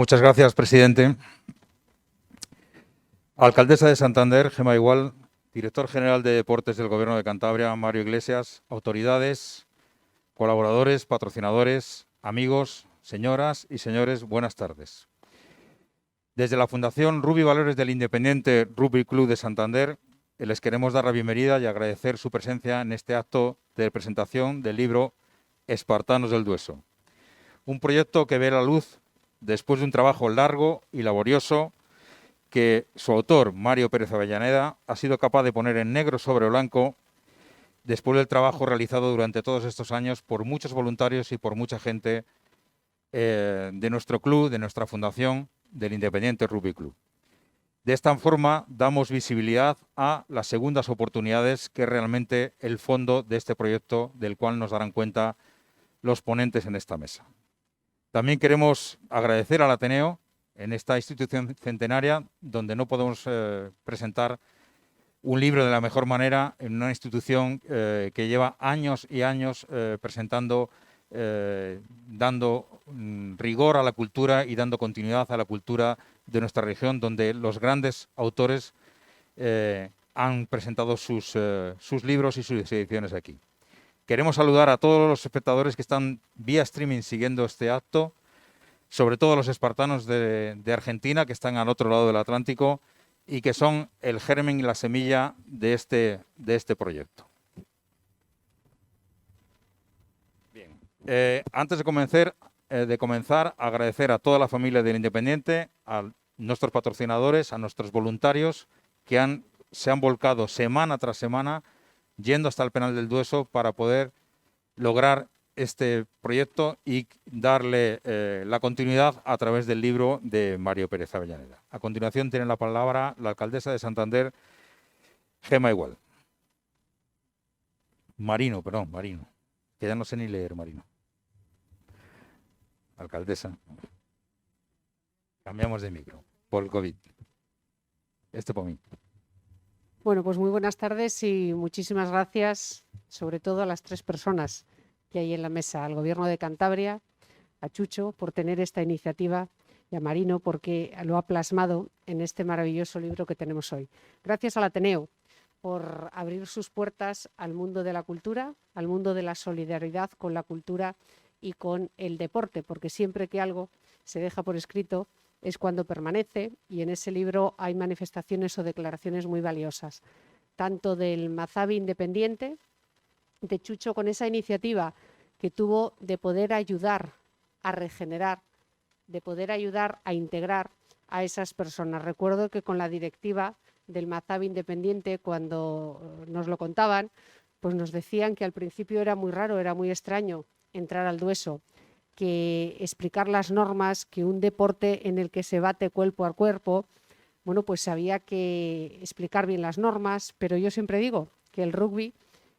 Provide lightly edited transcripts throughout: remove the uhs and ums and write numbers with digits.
Muchas gracias, presidente. Alcaldesa de Santander, Gemma Igual, director general de Deportes del Gobierno de Cantabria, Mario Iglesias, autoridades, colaboradores, patrocinadores, amigos, señoras y señores, buenas tardes. Desde la Fundación Rugby Valores del Independiente Rugby Club de Santander, les queremos dar la bienvenida y agradecer su presencia en este acto de presentación del libro Espartanos del Dueso. Un proyecto que ve la luz después de un trabajo largo y laborioso que su autor, Mario Pérez Avellaneda, ha sido capaz de poner en negro sobre blanco después del trabajo realizado durante todos estos años por muchos voluntarios y por mucha gente de nuestro club, de nuestra fundación, del Independiente Rugby Club. De esta forma damos visibilidad a las segundas oportunidades, que es realmente el fondo de este proyecto, del cual nos darán cuenta los ponentes en esta mesa. También queremos agradecer al Ateneo, en esta institución centenaria, donde no podemos presentar un libro de la mejor manera, en una institución que lleva años y años presentando, dando rigor a la cultura y dando continuidad a la cultura de nuestra región, donde los grandes autores han presentado sus libros y sus ediciones aquí. Queremos saludar a todos los espectadores que están vía streaming siguiendo este acto, sobre todo los espartanos de Argentina, que están al otro lado del Atlántico y que son el germen y la semilla de este proyecto. Bien. Antes de comenzar, agradecer a toda la familia del Independiente, a nuestros patrocinadores, a nuestros voluntarios que se han volcado semana tras semana yendo hasta el Penal del Dueso para poder lograr este proyecto y darle la continuidad a través del libro de Mario Pérez Avellaneda. A continuación tiene la palabra la alcaldesa de Santander, Gemma Igual. Marino, que ya no sé ni leer, Marino. Alcaldesa. Cambiamos de micro por el COVID. Por mí. Bueno, pues muy buenas tardes y muchísimas gracias, sobre todo a las tres personas que hay en la mesa, al Gobierno de Cantabria, a Chucho por tener esta iniciativa y a Marino porque lo ha plasmado en este maravilloso libro que tenemos hoy. Gracias al Ateneo por abrir sus puertas al mundo de la cultura, al mundo de la solidaridad con la cultura y con el deporte, porque siempre que algo se deja por escrito es cuando permanece, y en ese libro hay manifestaciones o declaraciones muy valiosas, tanto del Mazabi Independiente, de Chucho, con esa iniciativa que tuvo de poder ayudar a regenerar, de poder ayudar a integrar a esas personas. Recuerdo que con la directiva del Mazabi Independiente, cuando nos lo contaban, pues nos decían que al principio era muy raro, era muy extraño entrar al Dueso, que explicar las normas, que un deporte en el que se bate cuerpo a cuerpo, bueno, pues había que explicar bien las normas, pero yo siempre digo que el rugby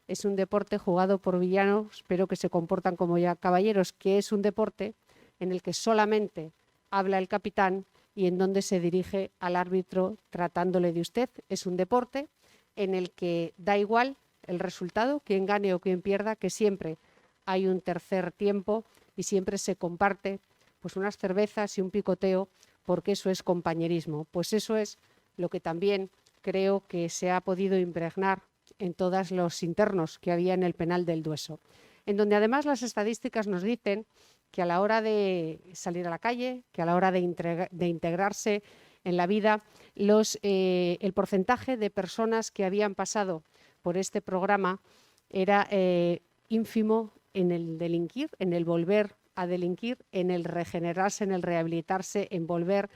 es un deporte jugado por villanos, pero que se comportan como ya caballeros, que es un deporte en el que solamente habla el capitán y en donde se dirige al árbitro tratándole de usted. Es un deporte en el que da igual el resultado, quien gane o quien pierda, que siempre hay un tercer tiempo y siempre se comparte pues unas cervezas y un picoteo, porque eso es compañerismo. Pues eso es lo que también creo que se ha podido impregnar en todos los internos que había en el Penal del Dueso, en donde además las estadísticas nos dicen que a la hora de salir a la calle, que a la hora de integrarse en la vida, el porcentaje de personas que habían pasado por este programa era ínfimo en el delinquir, en el volver a delinquir, en el regenerarse, en el rehabilitarse, en volver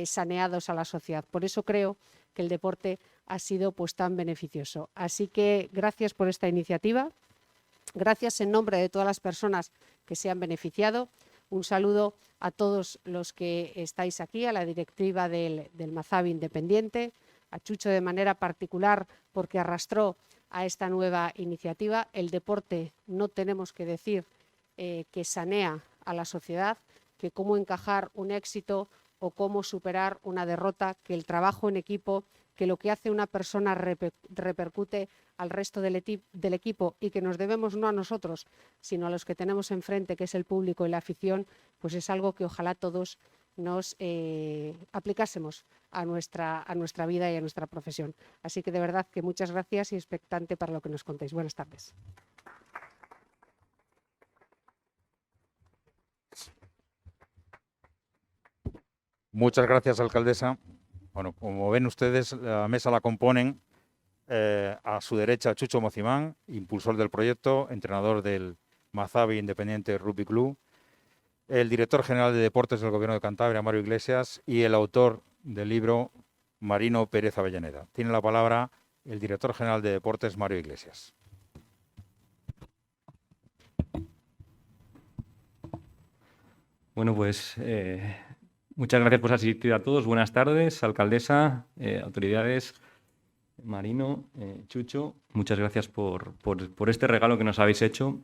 saneados a la sociedad. Por eso creo que el deporte ha sido pues tan beneficioso. Así que gracias por esta iniciativa. Gracias en nombre de todas las personas que se han beneficiado. Un saludo a todos los que estáis aquí, a la directiva del Mazabi Independiente, a Chucho de manera particular porque arrastró a esta nueva iniciativa. El deporte, no tenemos que decir que sanea a la sociedad, que cómo encajar un éxito o cómo superar una derrota, que el trabajo en equipo, que lo que hace una persona repercute al resto del equipo y que nos debemos no a nosotros, sino a los que tenemos enfrente, que es el público y la afición, pues es algo que ojalá todos nos aplicásemos a nuestra vida y a nuestra profesión. Así que de verdad que muchas gracias y expectante para lo que nos contéis. Buenas tardes. Muchas gracias, alcaldesa. Bueno, como ven ustedes, la mesa la componen a su derecha Chucho Mocimán, impulsor del proyecto, entrenador del Mazabi Independiente Rugby Club, el director general de Deportes del Gobierno de Cantabria, Mario Iglesias, y el autor del libro, Marino Pérez Avellaneda. Tiene la palabra el director general de Deportes, Mario Iglesias. Bueno, pues muchas gracias por asistir a todos. Buenas tardes, alcaldesa, autoridades, Marino, Chucho. Muchas gracias por este regalo que nos habéis hecho.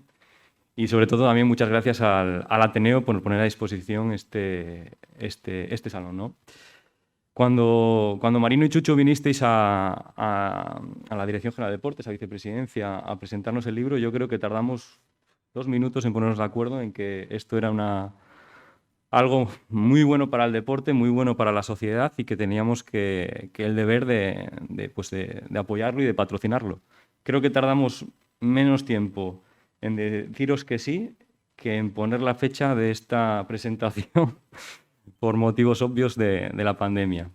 Y sobre todo también muchas gracias al Ateneo por poner a disposición este salón, ¿no? Cuando Marino y Chucho vinisteis a la Dirección General de Deportes, a Vicepresidencia, a presentarnos el libro, yo creo que tardamos 2 minutos en ponernos de acuerdo en que esto era algo muy bueno para el deporte, muy bueno para la sociedad y que teníamos el deber de apoyarlo y de patrocinarlo. Creo que tardamos menos tiempo en deciros que sí que en poner la fecha de esta presentación por motivos obvios de la pandemia.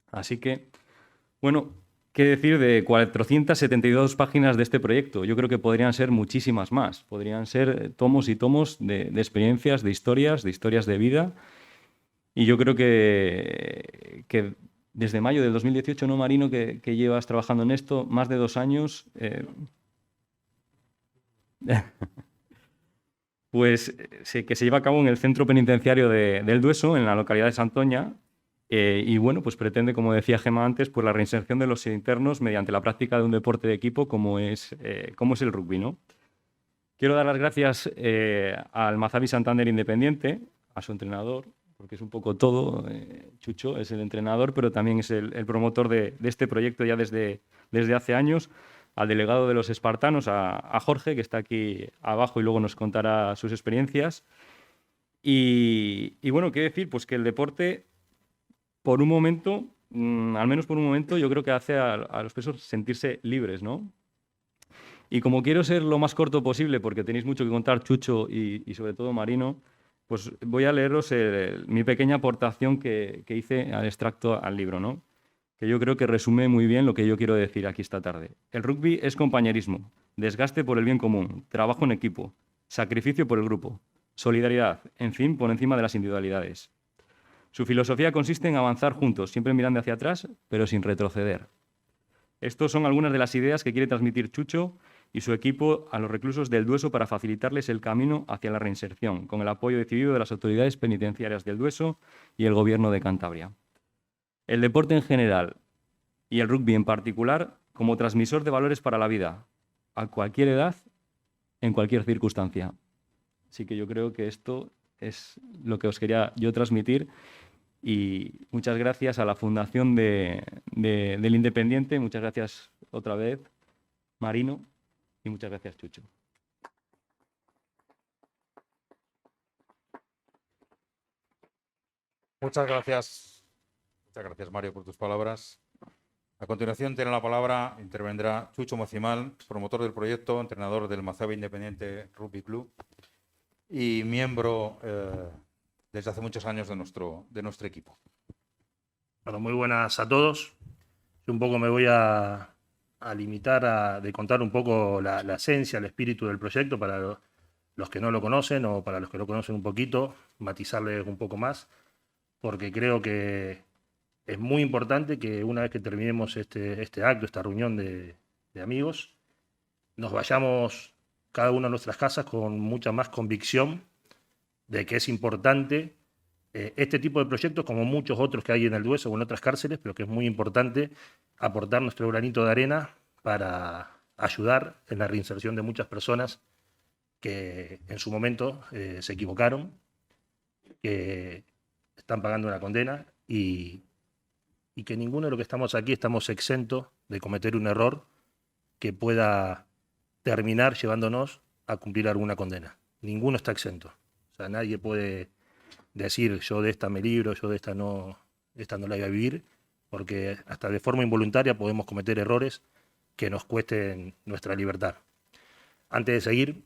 Así que, bueno, ¿qué decir de 472 páginas de este proyecto? Yo creo que podrían ser muchísimas más. Podrían ser tomos y tomos de experiencias, de historias de vida. Y yo creo que desde mayo del 2018, ¿no, Marino? Que llevas trabajando en esto, más de 2 años. Pues que se lleva a cabo en el centro penitenciario del Dueso, en la localidad de Santoña. Y bueno, pues pretende, como decía Gemma antes, pues la reinserción de los internos mediante la práctica de un deporte de equipo como es el rugby, ¿no? Quiero dar las gracias al Mazabi Santander Independiente, a su entrenador, porque es un poco todo. Chucho es el entrenador, pero también es el promotor de este proyecto ya desde hace años. Al delegado de los espartanos, a Jorge, que está aquí abajo y luego nos contará sus experiencias. Y bueno, ¿qué decir? Pues que el deporte, por un momento, al menos por un momento, yo creo que hace a los presos sentirse libres, ¿no? Y como quiero ser lo más corto posible, porque tenéis mucho que contar, Chucho y sobre todo Marino, pues voy a leeros mi pequeña aportación que hice al extracto al libro, ¿no? Que yo creo que resume muy bien lo que yo quiero decir aquí esta tarde. El rugby es compañerismo, desgaste por el bien común, trabajo en equipo, sacrificio por el grupo, solidaridad, en fin, por encima de las individualidades. Su filosofía consiste en avanzar juntos, siempre mirando hacia atrás, pero sin retroceder. Estas son algunas de las ideas que quiere transmitir Chucho y su equipo a los reclusos del Dueso para facilitarles el camino hacia la reinserción, con el apoyo decidido de las autoridades penitenciarias del Dueso y el Gobierno de Cantabria. El deporte en general y el rugby en particular como transmisor de valores para la vida, a cualquier edad, en cualquier circunstancia. Así que yo creo que esto es lo que os quería yo transmitir y muchas gracias a la Fundación del Independiente, muchas gracias otra vez, Marino, y muchas gracias, Chucho. Muchas gracias, Mario, por tus palabras. A continuación tiene la palabra, intervendrá Chucho Mocimán, promotor del proyecto, entrenador del Mazabi Independiente Rugby Club y miembro desde hace muchos años de nuestro equipo. Bueno, muy buenas a todos. Yo un poco me voy a limitar de contar un poco la esencia, el espíritu del proyecto para los que no lo conocen o para los que lo conocen un poquito, matizarles un poco más, porque creo que es muy importante que una vez que terminemos este acto, esta reunión de amigos, nos vayamos cada uno a nuestras casas con mucha más convicción de que es importante este tipo de proyectos, como muchos otros que hay en el Dueso o en otras cárceles, pero que es muy importante aportar nuestro granito de arena para ayudar en la reinserción de muchas personas que en su momento se equivocaron, que están pagando una condena y que ninguno de los que estamos aquí estamos exentos de cometer un error que pueda terminar llevándonos a cumplir alguna condena. Ninguno está exento. O sea, nadie puede decir yo de esta me libro, yo de esta no la voy a vivir, porque hasta de forma involuntaria podemos cometer errores que nos cuesten nuestra libertad. Antes de seguir,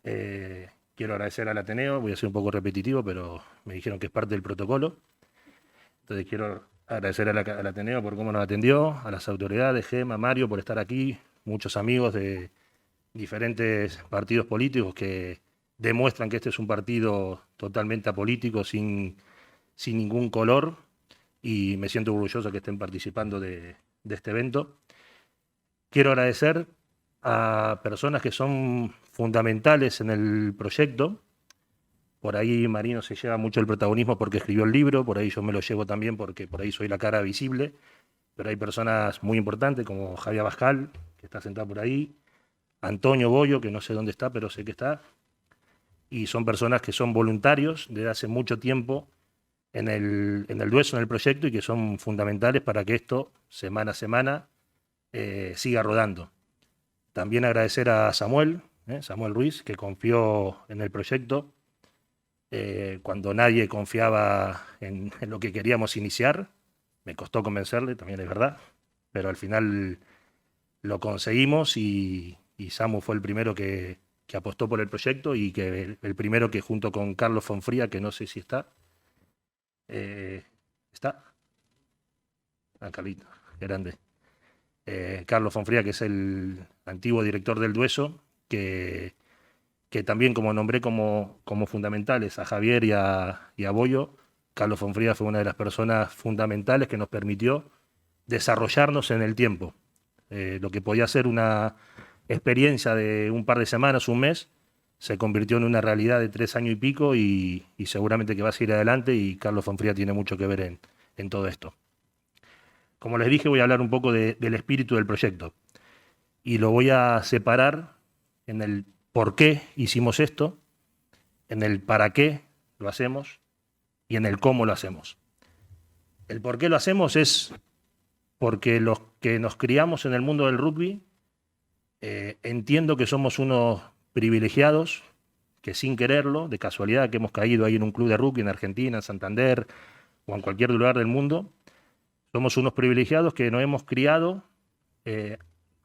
quiero agradecer al Ateneo, voy a ser un poco repetitivo, pero me dijeron que es parte del protocolo. Entonces quiero agradecer al Ateneo por cómo nos atendió, a las autoridades, Gema, Mario, por estar aquí, muchos amigos de diferentes partidos políticos que demuestran que este es un partido totalmente apolítico, sin ningún color, y me siento orgulloso que estén participando de este evento. Quiero agradecer a personas que son fundamentales en el proyecto. Por ahí Marino se lleva mucho el protagonismo porque escribió el libro, por ahí yo me lo llevo también porque por ahí soy la cara visible, pero hay personas muy importantes como Javier Abascal, que está sentado por ahí, Antonio Boyo, que no sé dónde está, pero sé que está, y son personas que son voluntarios desde hace mucho tiempo en el Dueso, en el proyecto, y que son fundamentales para que esto, semana a semana, siga rodando. También agradecer a Samuel Ruiz, que confió en el proyecto cuando nadie confiaba en lo que queríamos iniciar. Me costó convencerle, también es verdad, pero al final lo conseguimos y Samu fue el primero que apostó por el proyecto y que el primero que junto con Carlos Fonfría, que no sé si está, ¿está? Carlito, grande. Carlos Fonfría, que es el antiguo director del Dueso, que también como nombré como fundamentales a Javier y a Boyo. Carlos Fonfría fue una de las personas fundamentales que nos permitió desarrollarnos en el tiempo. Lo que podía ser una experiencia de un par de semanas, un mes, se convirtió en una realidad de 3 años y pico y seguramente que va a seguir adelante, y Carlos Fonfría tiene mucho que ver en todo esto. Como les dije, voy a hablar un poco del espíritu del proyecto y lo voy a separar en el por qué hicimos esto, en el para qué lo hacemos y en el cómo lo hacemos. El por qué lo hacemos es porque los que nos criamos en el mundo del rugby, entiendo que somos unos privilegiados que sin quererlo, de casualidad, que hemos caído ahí en un club de rugby en Argentina, en Santander o en cualquier lugar del mundo, somos unos privilegiados que nos hemos criado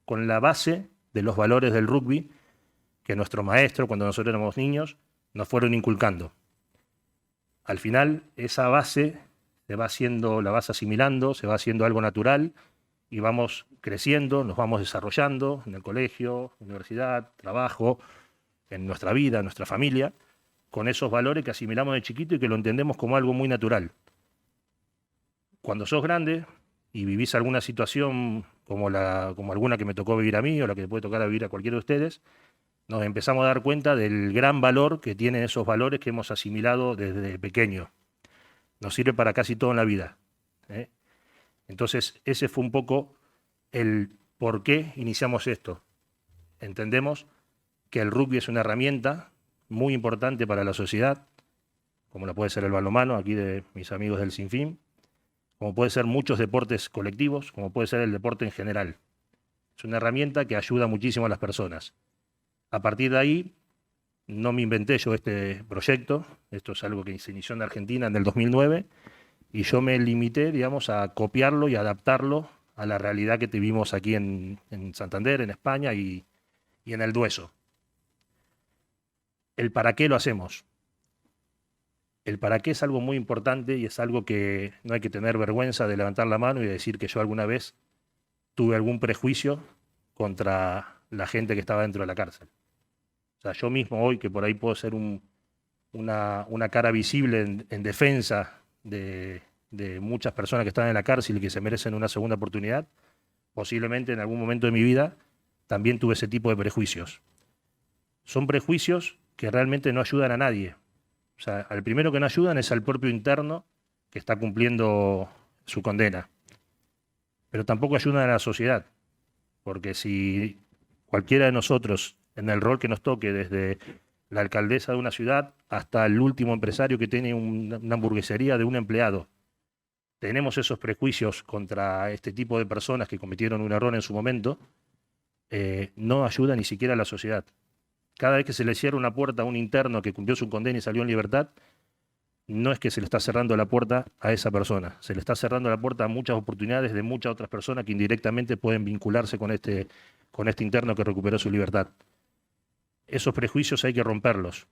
con la base de los valores del rugby que nuestros maestros, cuando nosotros éramos niños, nos fueron inculcando. Al final, esa base la vas asimilando, se va haciendo algo natural y vamos creciendo, nos vamos desarrollando en el colegio, universidad, trabajo, en nuestra vida, en nuestra familia, con esos valores que asimilamos de chiquito y que lo entendemos como algo muy natural. Cuando sos grande y vivís alguna situación como alguna que me tocó vivir a mí o la que puede tocar a vivir a cualquiera de ustedes, nos empezamos a dar cuenta del gran valor que tienen esos valores que hemos asimilado desde pequeño. Nos sirve para casi todo en la vida. Entonces, ese fue un poco el por qué iniciamos esto. Entendemos que el rugby es una herramienta muy importante para la sociedad, como la puede ser el balonmano, aquí de mis amigos del Sinfín, como puede ser muchos deportes colectivos, como puede ser el deporte en general. Es una herramienta que ayuda muchísimo a las personas. A partir de ahí, no me inventé yo este proyecto, esto es algo que se inició en Argentina en el 2009, y yo me limité, digamos, a copiarlo y adaptarlo a la realidad que tuvimos aquí en Santander, en España y en el Dueso. El para qué lo hacemos. El para qué es algo muy importante y es algo que no hay que tener vergüenza de levantar la mano y de decir que yo alguna vez tuve algún prejuicio contra la gente que estaba dentro de la cárcel. O sea, yo mismo hoy, que por ahí puedo ser una cara visible en defensa de muchas personas que están en la cárcel y que se merecen una segunda oportunidad, posiblemente en algún momento de mi vida también tuve ese tipo de prejuicios. Son prejuicios que realmente no ayudan a nadie. O sea, al primero que no ayudan es al propio interno que está cumpliendo su condena. Pero tampoco ayudan a la sociedad, porque si cualquiera de nosotros, en el rol que nos toque, desde la alcaldesa de una ciudad hasta el último empresario que tiene una hamburguesería de un empleado, tenemos esos prejuicios contra este tipo de personas que cometieron un error en su momento, no ayuda ni siquiera a la sociedad. Cada vez que se le cierra una puerta a un interno que cumplió su condena y salió en libertad, no es que se le está cerrando la puerta a esa persona, se le está cerrando la puerta a muchas oportunidades de muchas otras personas que indirectamente pueden vincularse con este interno que recuperó su libertad. Esos prejuicios hay que romperlos.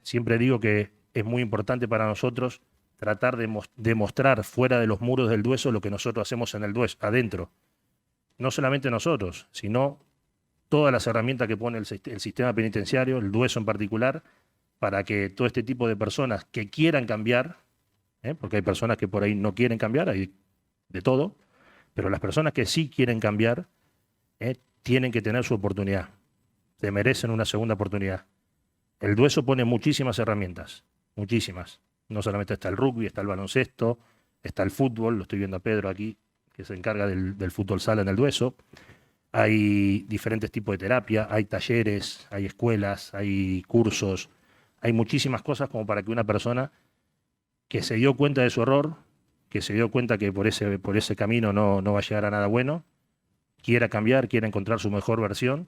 Siempre digo que es muy importante para nosotros tratar de mostrar fuera de los muros del Dueso lo que nosotros hacemos en el Dueso, adentro. No solamente nosotros, sino todas las herramientas que pone el sistema penitenciario, el Dueso en particular, para que todo este tipo de personas que quieran cambiar, porque hay personas que por ahí no quieren cambiar, hay de todo, pero las personas que sí quieren cambiar tienen que tener su oportunidad, se merecen una segunda oportunidad. El Dueso pone muchísimas herramientas, muchísimas. No solamente está el rugby, está el baloncesto, está el fútbol, lo estoy viendo a Pedro aquí, que se encarga del fútbol sala en el Dueso. Hay diferentes tipos de terapia, hay talleres, hay escuelas, hay cursos, hay muchísimas cosas como para que una persona que se dio cuenta de su error, que se dio cuenta que por ese camino no va a llegar a nada bueno, quiera cambiar, quiera encontrar su mejor versión,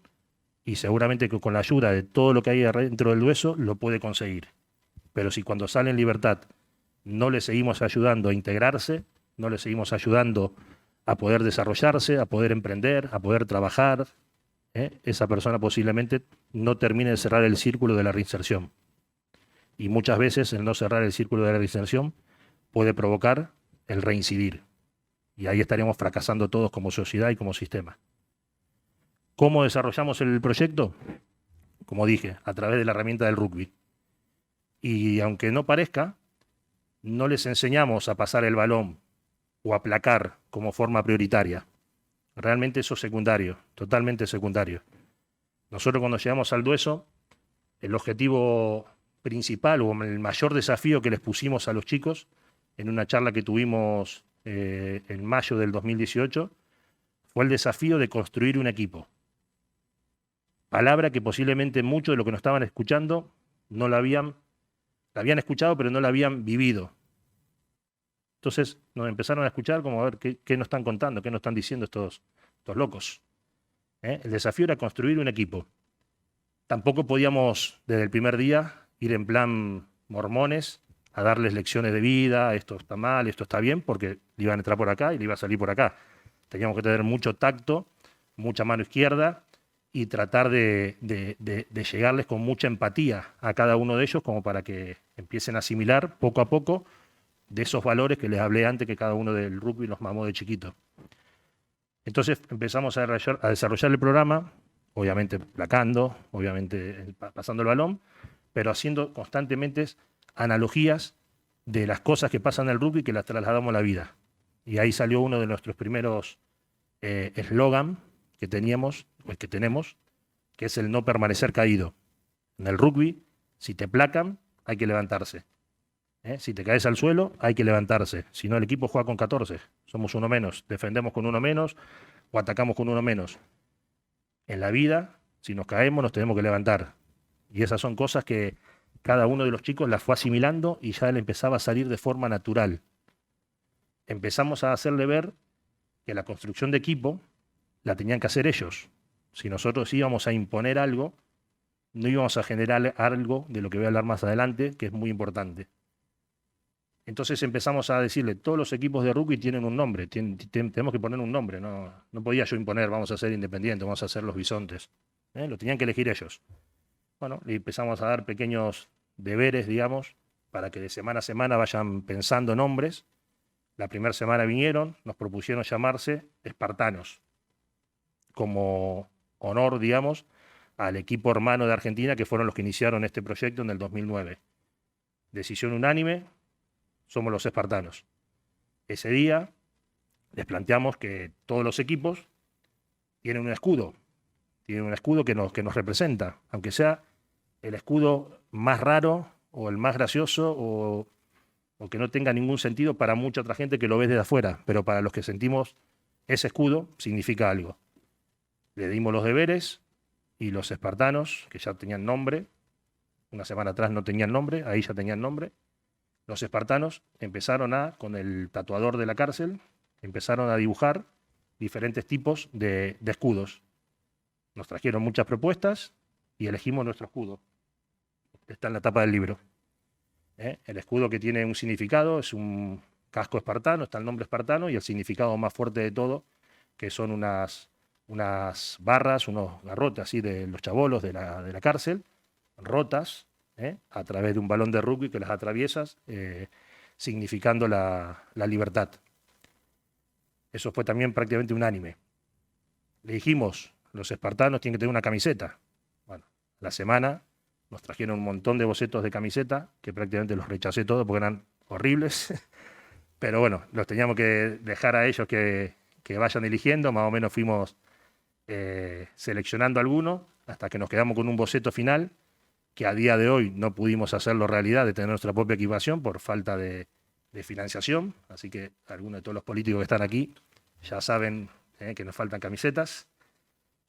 y seguramente que con la ayuda de todo lo que hay dentro del Dueso lo puede conseguir. Pero si cuando sale en libertad no le seguimos ayudando a integrarse, no le seguimos ayudando a poder desarrollarse, a poder emprender, a poder trabajar, esa persona posiblemente no termine de cerrar el círculo de la reinserción. Y muchas veces el no cerrar el círculo de la reinserción puede provocar el reincidir. Y ahí estaríamos fracasando todos como sociedad y como sistema. ¿Cómo desarrollamos el proyecto? Como dije, a través de la herramienta del rugby. Y aunque no parezca, no les enseñamos a pasar el balón o a placar como forma prioritaria. Realmente eso es secundario, totalmente secundario. Nosotros cuando llegamos al Dueso, el objetivo principal o el mayor desafío que les pusimos a los chicos en una charla que tuvimos en mayo del 2018 fue el desafío de construir un equipo. Palabra que posiblemente muchos de los que nos estaban escuchando no la habían escuchado, pero no la habían vivido. Entonces nos empezaron a escuchar como a ver qué nos están contando, qué nos están diciendo estos locos. El desafío era construir un equipo. Tampoco podíamos desde el primer día ir en plan mormones a darles lecciones de vida, esto está mal, esto está bien, porque le iban a entrar por acá y le iba a salir por acá. Teníamos que tener mucho tacto, mucha mano izquierda, y tratar de llegarles con mucha empatía a cada uno de ellos como para que empiecen a asimilar poco a poco de esos valores que les hablé antes que cada uno del rugby nos mamó de chiquito. Entonces empezamos a desarrollar el programa, obviamente placando, obviamente pasando el balón, pero haciendo constantemente analogías de las cosas que pasan en el rugby que las trasladamos a la vida. Y ahí salió uno de nuestros primeros eslogan que tenemos, que es el no permanecer caído. En el rugby, si te placan, hay que levantarse. Si te caes al suelo, hay que levantarse. Si no, el equipo juega con 14. Somos uno menos. Defendemos con uno menos o atacamos con uno menos. En la vida, si nos caemos, nos tenemos que levantar. Y esas son cosas que cada uno de los chicos las fue asimilando y ya le empezaba a salir de forma natural. Empezamos a hacerle ver que la construcción de equipo la tenían que hacer ellos. Si nosotros íbamos a imponer algo, no íbamos a generar algo de lo que voy a hablar más adelante, que es muy importante. Entonces empezamos a decirle, todos los equipos de rugby tienen un nombre, tenemos que poner un nombre, no podía yo imponer, vamos a ser independientes, vamos a ser los bisontes. Lo tenían que elegir ellos. Bueno, y empezamos a dar pequeños deberes, digamos, para que de semana a semana vayan pensando nombres. La primera semana vinieron, nos propusieron llamarse Espartanos, como honor, digamos, al equipo hermano de Argentina, que fueron los que iniciaron este proyecto en el 2009. Decisión unánime, somos los espartanos. Ese día les planteamos que todos los equipos tienen un escudo que nos representa, aunque sea el escudo más raro o el más gracioso o que no tenga ningún sentido para mucha otra gente que lo ve desde afuera, pero para los que sentimos ese escudo significa algo. Le dimos los deberes y los espartanos, que ya tenían nombre, una semana atrás no tenían nombre, ahí ya tenían nombre, los espartanos empezaron con el tatuador de la cárcel, empezaron a dibujar diferentes tipos de escudos. Nos trajeron muchas propuestas y elegimos nuestro escudo. Está en la tapa del libro. El escudo que tiene un significado es un casco espartano, está el nombre espartano, y el significado más fuerte de todo, que son unas barras, unos garrotes así de los chabolos de la cárcel, rotas, a través de un balón de rugby que las atraviesas, significando la libertad. Eso fue también prácticamente unánime. Le dijimos, los espartanos tienen que tener una camiseta. Bueno, la semana nos trajeron un montón de bocetos de camiseta, que prácticamente los rechacé todos porque eran horribles. Pero bueno, los teníamos que dejar a ellos que vayan eligiendo. Más o menos fuimos seleccionando algunos hasta que nos quedamos con un boceto final, que a día de hoy no pudimos hacerlo realidad, de tener nuestra propia equipación por falta de financiación. Así que algunos de todos los políticos que están aquí ya saben que nos faltan camisetas.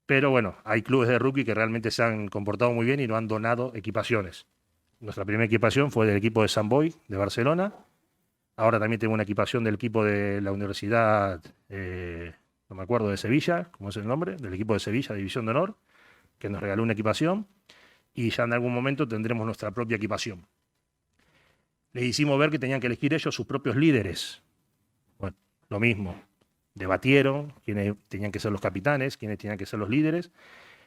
Pero bueno, hay clubes de rugby que realmente se han comportado muy bien y nos han donado equipaciones. Nuestra primera equipación fue del equipo de Sant Boi, de Barcelona. Ahora también tengo una equipación del equipo de la Universidad, no me acuerdo, de Sevilla, ¿cómo es el nombre? Del equipo de Sevilla, División de Honor, que nos regaló una equipación. Y ya en algún momento tendremos nuestra propia equipación. Les hicimos ver que tenían que elegir ellos sus propios líderes. Bueno, lo mismo. Debatieron quiénes tenían que ser los capitanes, quiénes tenían que ser los líderes,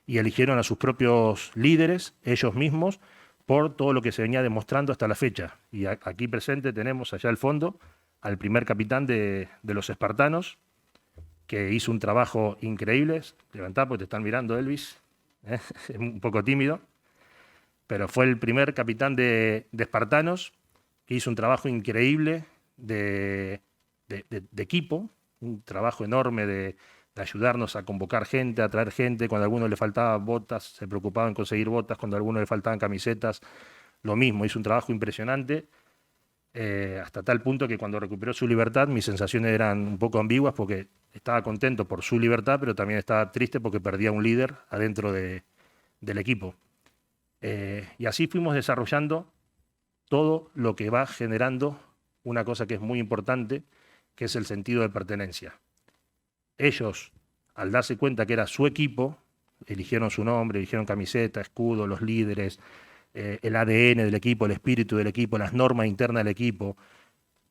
y eligieron a sus propios líderes, ellos mismos, por todo lo que se venía demostrando hasta la fecha. Y aquí presente tenemos allá al fondo al primer capitán de los espartanos, que hizo un trabajo increíble. Levantá, porque te están mirando, Elvis. Es un poco tímido. Pero fue el primer capitán de espartanos, que hizo un trabajo increíble de equipo, un trabajo enorme de ayudarnos a convocar gente, a traer gente. Cuando a alguno le faltaban botas, se preocupaba en conseguir botas. Cuando a alguno le faltaban camisetas, lo mismo. Hizo un trabajo impresionante, hasta tal punto que cuando recuperó su libertad, mis sensaciones eran un poco ambiguas, porque estaba contento por su libertad, pero también estaba triste porque perdía un líder adentro del equipo. Y así fuimos desarrollando todo lo que va generando una cosa que es muy importante, que es el sentido de pertenencia. Ellos, al darse cuenta que era su equipo, eligieron su nombre, eligieron camiseta, escudo, los líderes, el ADN del equipo, el espíritu del equipo, las normas internas del equipo.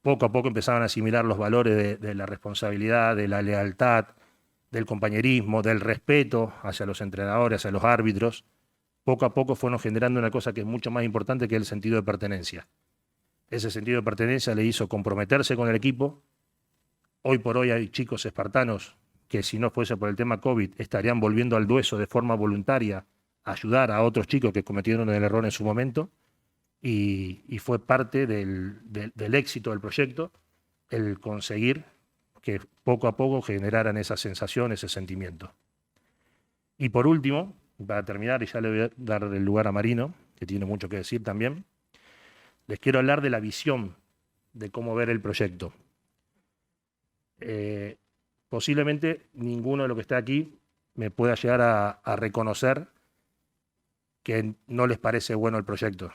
Poco a poco empezaban a asimilar los valores de la responsabilidad, de la lealtad, del compañerismo, del respeto hacia los entrenadores, hacia los árbitros. Poco a poco fueron generando una cosa que es mucho más importante, que es el sentido de pertenencia. Ese sentido de pertenencia le hizo comprometerse con el equipo. Hoy por hoy hay chicos espartanos que, si no fuese por el tema COVID, estarían volviendo al Dueso de forma voluntaria a ayudar a otros chicos que cometieron el error en su momento, y fue parte del éxito del proyecto el conseguir que poco a poco generaran esa sensación, ese sentimiento. Y por último, para terminar, y ya le voy a dar el lugar a Marino, que tiene mucho que decir también, les quiero hablar de la visión de cómo ver el proyecto. Posiblemente ninguno de los que está aquí me pueda llegar a reconocer que no les parece bueno el proyecto.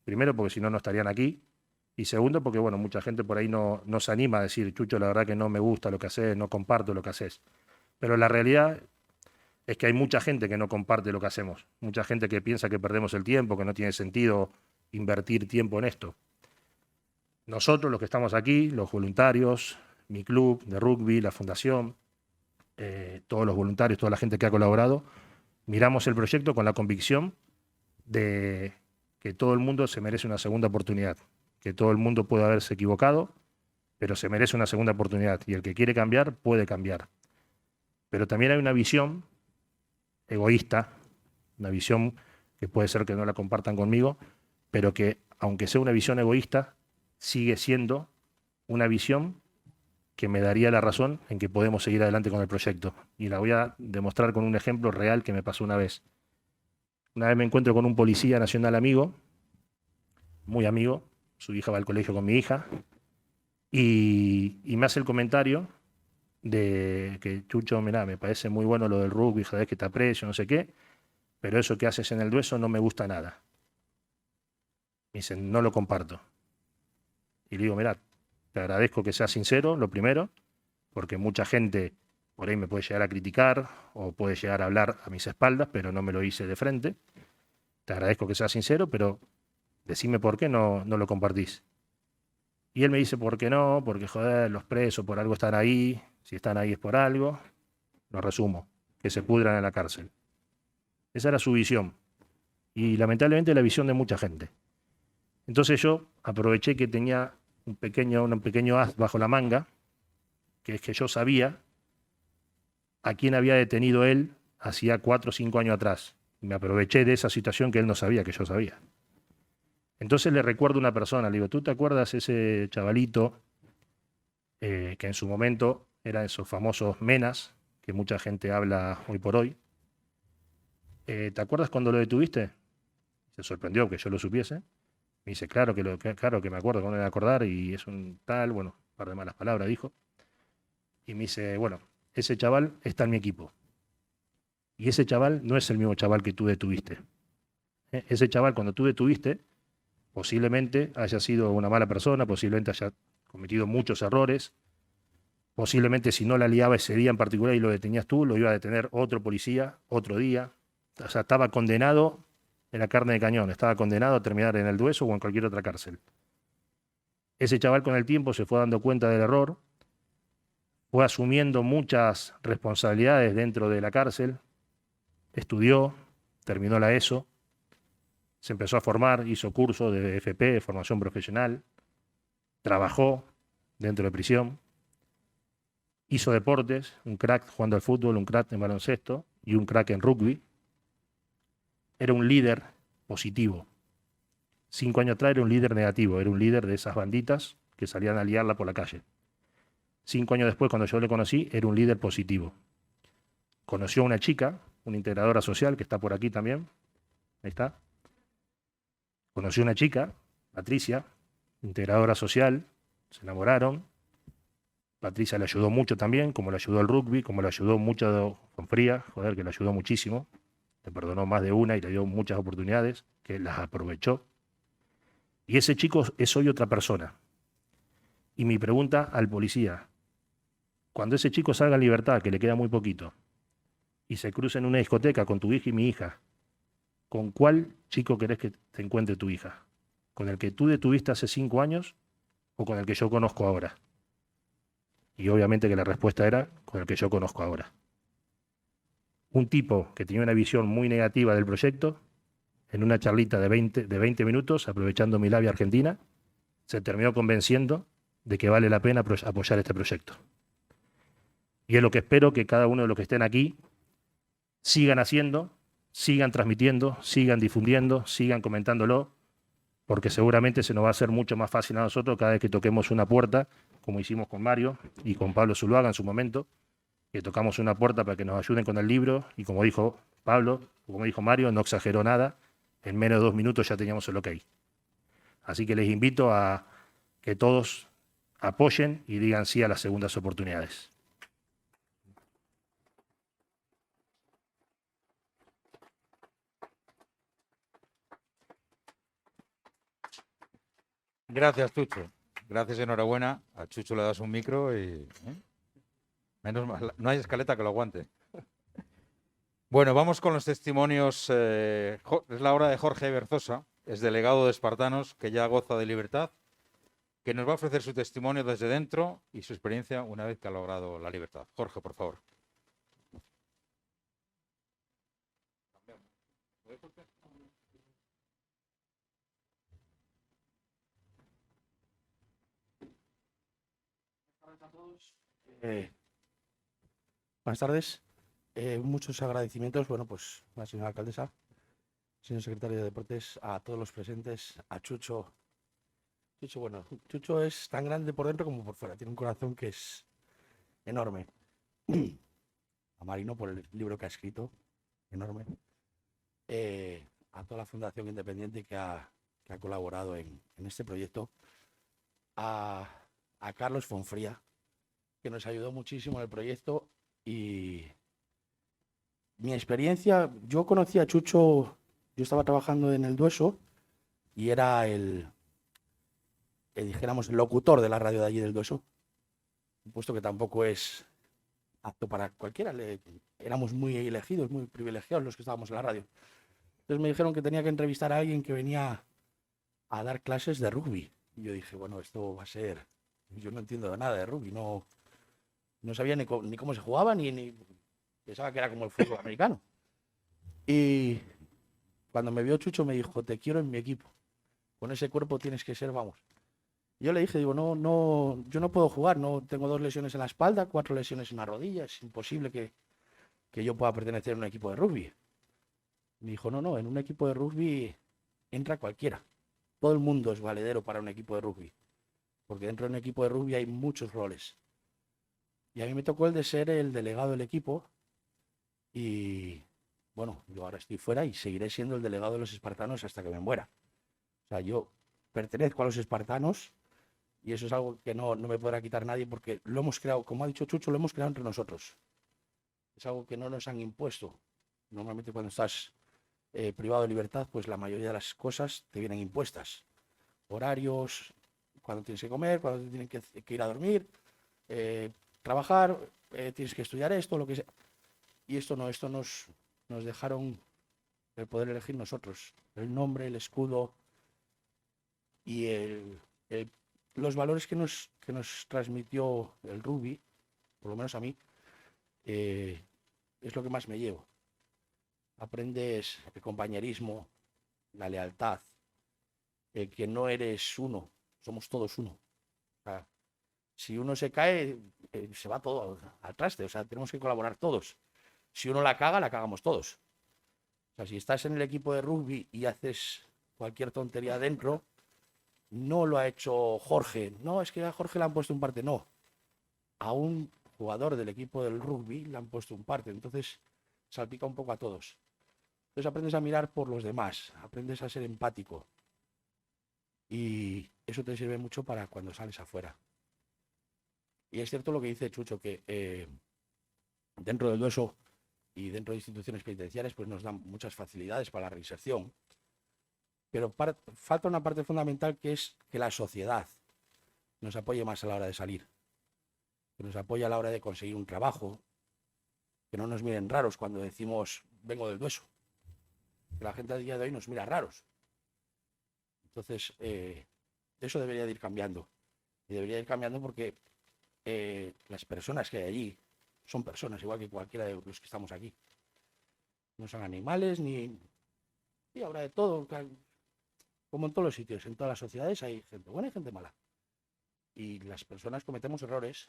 Primero, porque si no, no estarían aquí. Y segundo, porque bueno, mucha gente por ahí no se anima a decir: Chucho, la verdad que no me gusta lo que haces, no comparto lo que haces. Pero la realidad es que hay mucha gente que no comparte lo que hacemos. Mucha gente que piensa que perdemos el tiempo, que no tiene sentido invertir tiempo en esto. Nosotros, los que estamos aquí, los voluntarios, mi club de rugby, la fundación, todos los voluntarios, toda la gente que ha colaborado, miramos el proyecto con la convicción de que todo el mundo se merece una segunda oportunidad, que todo el mundo puede haberse equivocado, pero se merece una segunda oportunidad, y el que quiere cambiar puede cambiar. Pero también hay una visión egoísta, una visión que puede ser que no la compartan conmigo, pero que, aunque sea una visión egoísta, sigue siendo una visión que me daría la razón en que podemos seguir adelante con el proyecto. Y la voy a demostrar con un ejemplo real que me pasó una vez. Una vez me encuentro con un policía nacional amigo, muy amigo, su hija va al colegio con mi hija, y me hace el comentario de que: Chucho, mirá, me parece muy bueno lo del rugby, sabés que te aprecio, no sé qué, pero eso que haces en el Dueso no me gusta nada. Me dicen: no lo comparto. Y le digo: mirá, te agradezco que seas sincero, lo primero, porque mucha gente por ahí me puede llegar a criticar o puede llegar a hablar a mis espaldas, pero no me lo hice de frente. Te agradezco que seas sincero, pero decime por qué no lo compartís. Y él me dice, ¿por qué no? Porque, joder, los presos por algo están ahí, si están ahí es por algo. Lo resumo, que se pudran en la cárcel. Esa era su visión. Y lamentablemente la visión de mucha gente. Entonces yo aproveché que tenía un pequeño as bajo la manga, que es que yo sabía a quién había detenido él hacía 4 o 5 años atrás. Y me aproveché de esa situación que él no sabía que yo sabía. Entonces le recuerdo a una persona, le digo, ¿tú te acuerdas ese chavalito que en su momento eran esos famosos menas, que mucha gente habla hoy por hoy? ¿Te acuerdas cuando lo detuviste? Se sorprendió que yo lo supiese. Me dice, claro que me acuerdo, cómo no me voy a acordar, y es un tal, bueno, un par de malas palabras dijo. Y me dice, bueno, ese chaval está en mi equipo. Y ese chaval no es el mismo chaval que tú detuviste. Ese chaval, cuando tú detuviste, posiblemente haya sido una mala persona, posiblemente haya cometido muchos errores, posiblemente si no la liaba ese día en particular y lo detenías tú, lo iba a detener otro policía, otro día. O sea, estaba condenado en la carne de cañón, estaba condenado a terminar en el Dueso o en cualquier otra cárcel. Ese chaval con el tiempo se fue dando cuenta del error, fue asumiendo muchas responsabilidades dentro de la cárcel, estudió, terminó la ESO, se empezó a formar, hizo cursos de FP, de formación profesional, trabajó dentro de prisión, hizo deportes, un crack jugando al fútbol, un crack en baloncesto y un crack en rugby. Era un líder positivo. 5 años atrás era un líder negativo, era un líder de esas banditas que salían a liarla por la calle. 5 años después, cuando yo le conocí, era un líder positivo. Conoció a una chica, una integradora social, que está por aquí también. Ahí está. Conoció a una chica, Patricia, integradora social, se enamoraron. Patricia le ayudó mucho también, como le ayudó al rugby, como le ayudó mucho con Fría, joder, que le ayudó muchísimo. Le perdonó más de una y le dio muchas oportunidades, que las aprovechó. Y ese chico es hoy otra persona. Y mi pregunta al policía, cuando ese chico salga en libertad, que le queda muy poquito, y se cruce en una discoteca con tu hija y mi hija, ¿con cuál chico querés que te encuentre tu hija? ¿Con el que tú detuviste hace 5 años o con el que yo conozco ahora? Y obviamente que la respuesta era con el que yo conozco ahora. Un tipo que tenía una visión muy negativa del proyecto, en una charlita de 20 minutos, aprovechando mi labia argentina, se terminó convenciendo de que vale la pena apoyar este proyecto. Y es lo que espero que cada uno de los que estén aquí sigan haciendo, sigan transmitiendo, sigan difundiendo, sigan comentándolo, porque seguramente se nos va a hacer mucho más fácil a nosotros cada vez que toquemos una puerta, como hicimos con Mario y con Pablo Zuluaga en su momento, que tocamos una puerta para que nos ayuden con el libro, y como dijo Pablo, como dijo Mario, no exageró nada, en menos de 2 minutos ya teníamos el ok. Así que les invito a que todos apoyen y digan sí a las segundas oportunidades. Gracias, Chucho. Gracias, enhorabuena. A Chucho le das un micro y... menos mal, no hay escaleta que lo aguante. Bueno, vamos con los testimonios. Es la hora de Jorge Berzosa, es delegado de Espartanos, que ya goza de libertad, que nos va a ofrecer su testimonio desde dentro y su experiencia una vez que ha logrado la libertad. Jorge, por favor. Buenas tardes. Muchos agradecimientos, bueno, pues a la señora alcaldesa, señor secretario de Deportes, a todos los presentes, a Chucho. Chucho es tan grande por dentro como por fuera, tiene un corazón que es enorme. A Marino por el libro que ha escrito, enorme. A toda la Fundación Independiente que ha colaborado en este proyecto. A Carlos Fonfría, que nos ayudó muchísimo en el proyecto. Y mi experiencia, yo conocí a Chucho, yo estaba trabajando en el Dueso y era dijéramos, el locutor de la radio de allí del Dueso, un puesto que tampoco es apto para cualquiera. Éramos muy elegidos, muy privilegiados los que estábamos en la radio. Entonces me dijeron que tenía que entrevistar a alguien que venía a dar clases de rugby. Y yo dije, bueno, esto va a ser... Yo no entiendo nada de rugby, no sabía ni cómo se jugaba, ni pensaba que era como el fútbol americano. Y cuando me vio Chucho me dijo, te quiero en mi equipo. Con ese cuerpo tienes que ser, vamos. Y yo le dije, digo, yo no puedo jugar, no tengo 2 lesiones en la espalda, 4 lesiones en la rodilla, es imposible que yo pueda pertenecer a un equipo de rugby. Me dijo, no, en un equipo de rugby entra cualquiera. Todo el mundo es valedero para un equipo de rugby. Porque dentro de un equipo de rugby hay muchos roles. Y a mí me tocó el de ser el delegado del equipo. Y bueno, yo ahora estoy fuera y seguiré siendo el delegado de los espartanos hasta que me muera. O sea, yo pertenezco a los espartanos y eso es algo que no me podrá quitar nadie porque lo hemos creado, como ha dicho Chucho, lo hemos creado entre nosotros. Es algo que no nos han impuesto. Normalmente cuando estás privado de libertad, pues la mayoría de las cosas te vienen impuestas. Horarios, cuando tienes que comer, cuando tienes que ir a dormir, trabajar, tienes que estudiar esto, lo que sea. Y esto nos dejaron el poder elegir nosotros. El nombre, el escudo y los valores que nos transmitió el rugby, por lo menos a mí, es lo que más me llevo. Aprendes el compañerismo, la lealtad, que no eres uno, somos todos uno. O sea, si uno se cae, se va todo al traste, o sea, tenemos que colaborar todos. Si uno la caga, la cagamos todos. O sea, si estás en el equipo de rugby y haces cualquier tontería dentro, no lo ha hecho Jorge. No, es que a Jorge le han puesto un parte. No. A un jugador del equipo del rugby le han puesto un parte. Entonces, salpica un poco a todos. Entonces aprendes a mirar por los demás, aprendes a ser empático. Y eso te sirve mucho para cuando sales afuera. Y es cierto lo que dice Chucho, que dentro del Dueso y dentro de instituciones penitenciarias pues nos dan muchas facilidades para la reinserción. Pero falta una parte fundamental, que es que la sociedad nos apoye más a la hora de salir. Que nos apoye a la hora de conseguir un trabajo. Que no nos miren raros cuando decimos vengo del Dueso. Que la gente a día de hoy nos mira raros. Entonces, eso debería de ir cambiando. Y debería ir cambiando porque las personas que hay allí son personas, igual que cualquiera de los que estamos aquí. No son animales, ni... Y habrá de todo. Como en todos los sitios, en todas las sociedades hay gente buena y gente mala. Y las personas cometemos errores,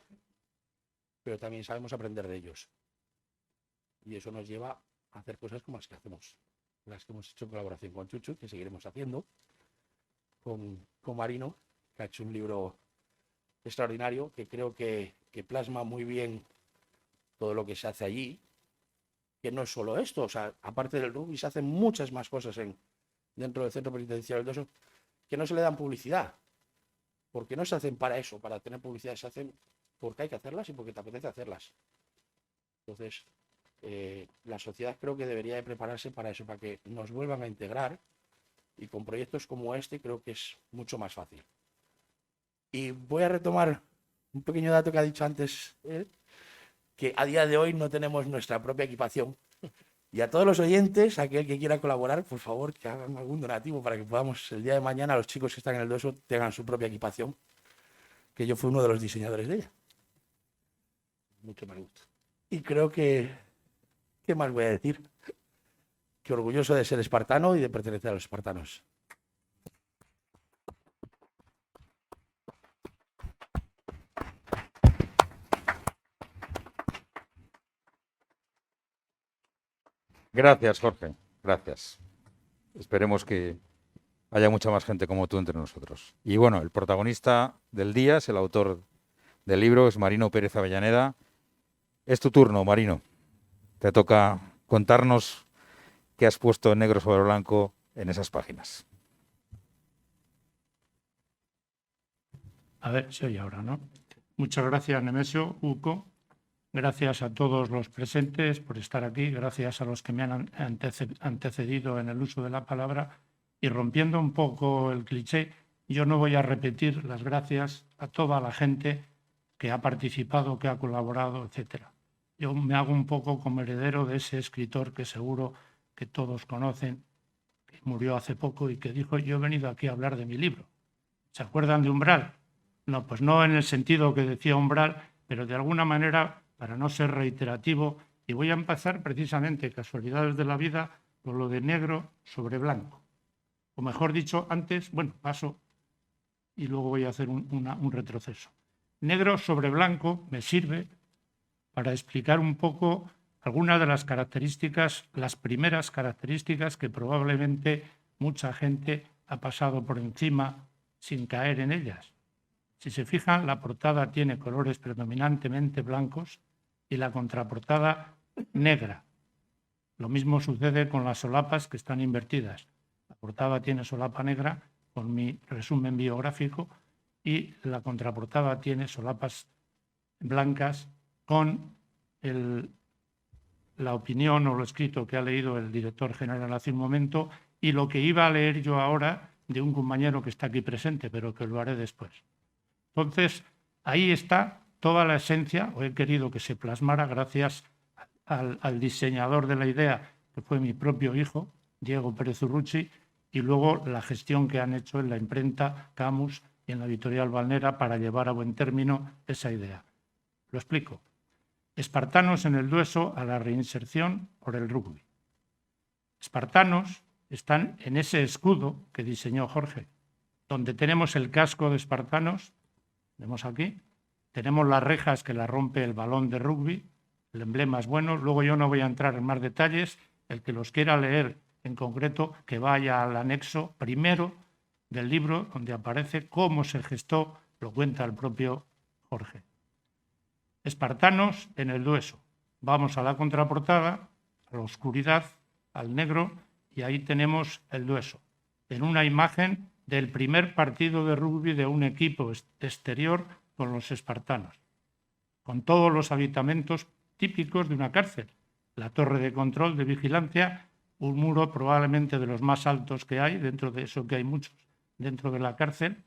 pero también sabemos aprender de ellos. Y eso nos lleva a hacer cosas como las que hacemos. Las que hemos hecho en colaboración con Chuchu, que seguiremos haciendo, con Marino, que ha hecho un libro extraordinario, que creo que plasma muy bien todo lo que se hace allí, que no es solo esto, o sea, aparte del rugby se hacen muchas más cosas dentro del centro penitenciario del Dueso que no se le dan publicidad, porque no se hacen para eso, para tener publicidad, se hacen porque hay que hacerlas y porque te apetece hacerlas. Entonces, la sociedad creo que debería de prepararse para eso, para que nos vuelvan a integrar, y con proyectos como este creo que es mucho más fácil. Y voy a retomar un pequeño dato que ha dicho antes, que a día de hoy no tenemos nuestra propia equipación. Y a todos los oyentes, aquel que quiera colaborar, por favor, que hagan algún donativo para que podamos el día de mañana, los chicos que están en el Dueso tengan su propia equipación, que yo fui uno de los diseñadores de ella. Mucho me gusta. Y creo que, ¿qué más voy a decir? Que orgulloso de ser espartano y de pertenecer a los espartanos. Gracias, Jorge. Gracias. Esperemos que haya mucha más gente como tú entre nosotros. Y bueno, el protagonista del día es el autor del libro, es Marino Pérez Avellaneda. Es tu turno, Marino. Te toca contarnos qué has puesto en negro sobre blanco en esas páginas. A ver, se oye ahora, ¿no? Muchas gracias, Nemesio, Uco. Gracias a todos los presentes por estar aquí. Gracias a los que me han antecedido en el uso de la palabra. Y rompiendo un poco el cliché, yo no voy a repetir las gracias a toda la gente que ha participado, que ha colaborado, etcétera. Yo me hago un poco como heredero de ese escritor que seguro que todos conocen, que murió hace poco y que dijo: yo he venido aquí a hablar de mi libro. ¿Se acuerdan de Umbral? No, pues no en el sentido que decía Umbral, pero de alguna manera, para no ser reiterativo, y voy a empezar precisamente, casualidades de la vida, con lo de negro sobre blanco. O mejor dicho, antes, bueno, paso y luego voy a hacer un retroceso. Negro sobre blanco me sirve para explicar un poco algunas de las características, las primeras características que probablemente mucha gente ha pasado por encima sin caer en ellas. Si se fijan, la portada tiene colores predominantemente blancos y la contraportada negra. Lo mismo sucede con las solapas, que están invertidas. La portada tiene solapa negra con mi resumen biográfico y la contraportada tiene solapas blancas con la opinión o lo escrito que ha leído el director general hace un momento y lo que iba a leer yo ahora de un compañero que está aquí presente, pero que lo haré después. Entonces, ahí está toda la esencia, o he querido que se plasmara gracias al diseñador de la idea, que fue mi propio hijo, Diego Pérez Urruchi, y luego la gestión que han hecho en la imprenta Camus y en la editorial Valnera para llevar a buen término esa idea. Lo explico. Espartanos en el Dueso a la reinserción por el rugby. Espartanos están en ese escudo que diseñó Jorge, donde tenemos el casco de espartanos, vemos aquí, tenemos las rejas que la rompe el balón de rugby, el emblema es bueno, luego yo no voy a entrar en más detalles, el que los quiera leer en concreto, que vaya al anexo primero del libro, donde aparece cómo se gestó, lo cuenta el propio Jorge. Espartanos en el Dueso. Vamos a la contraportada, a la oscuridad, al negro, y ahí tenemos el Dueso, en una imagen del primer partido de rugby de un equipo exterior con los espartanos, con todos los habitamentos típicos de una cárcel, la torre de control de vigilancia, un muro probablemente de los más altos que hay, dentro de eso que hay muchos dentro de la cárcel,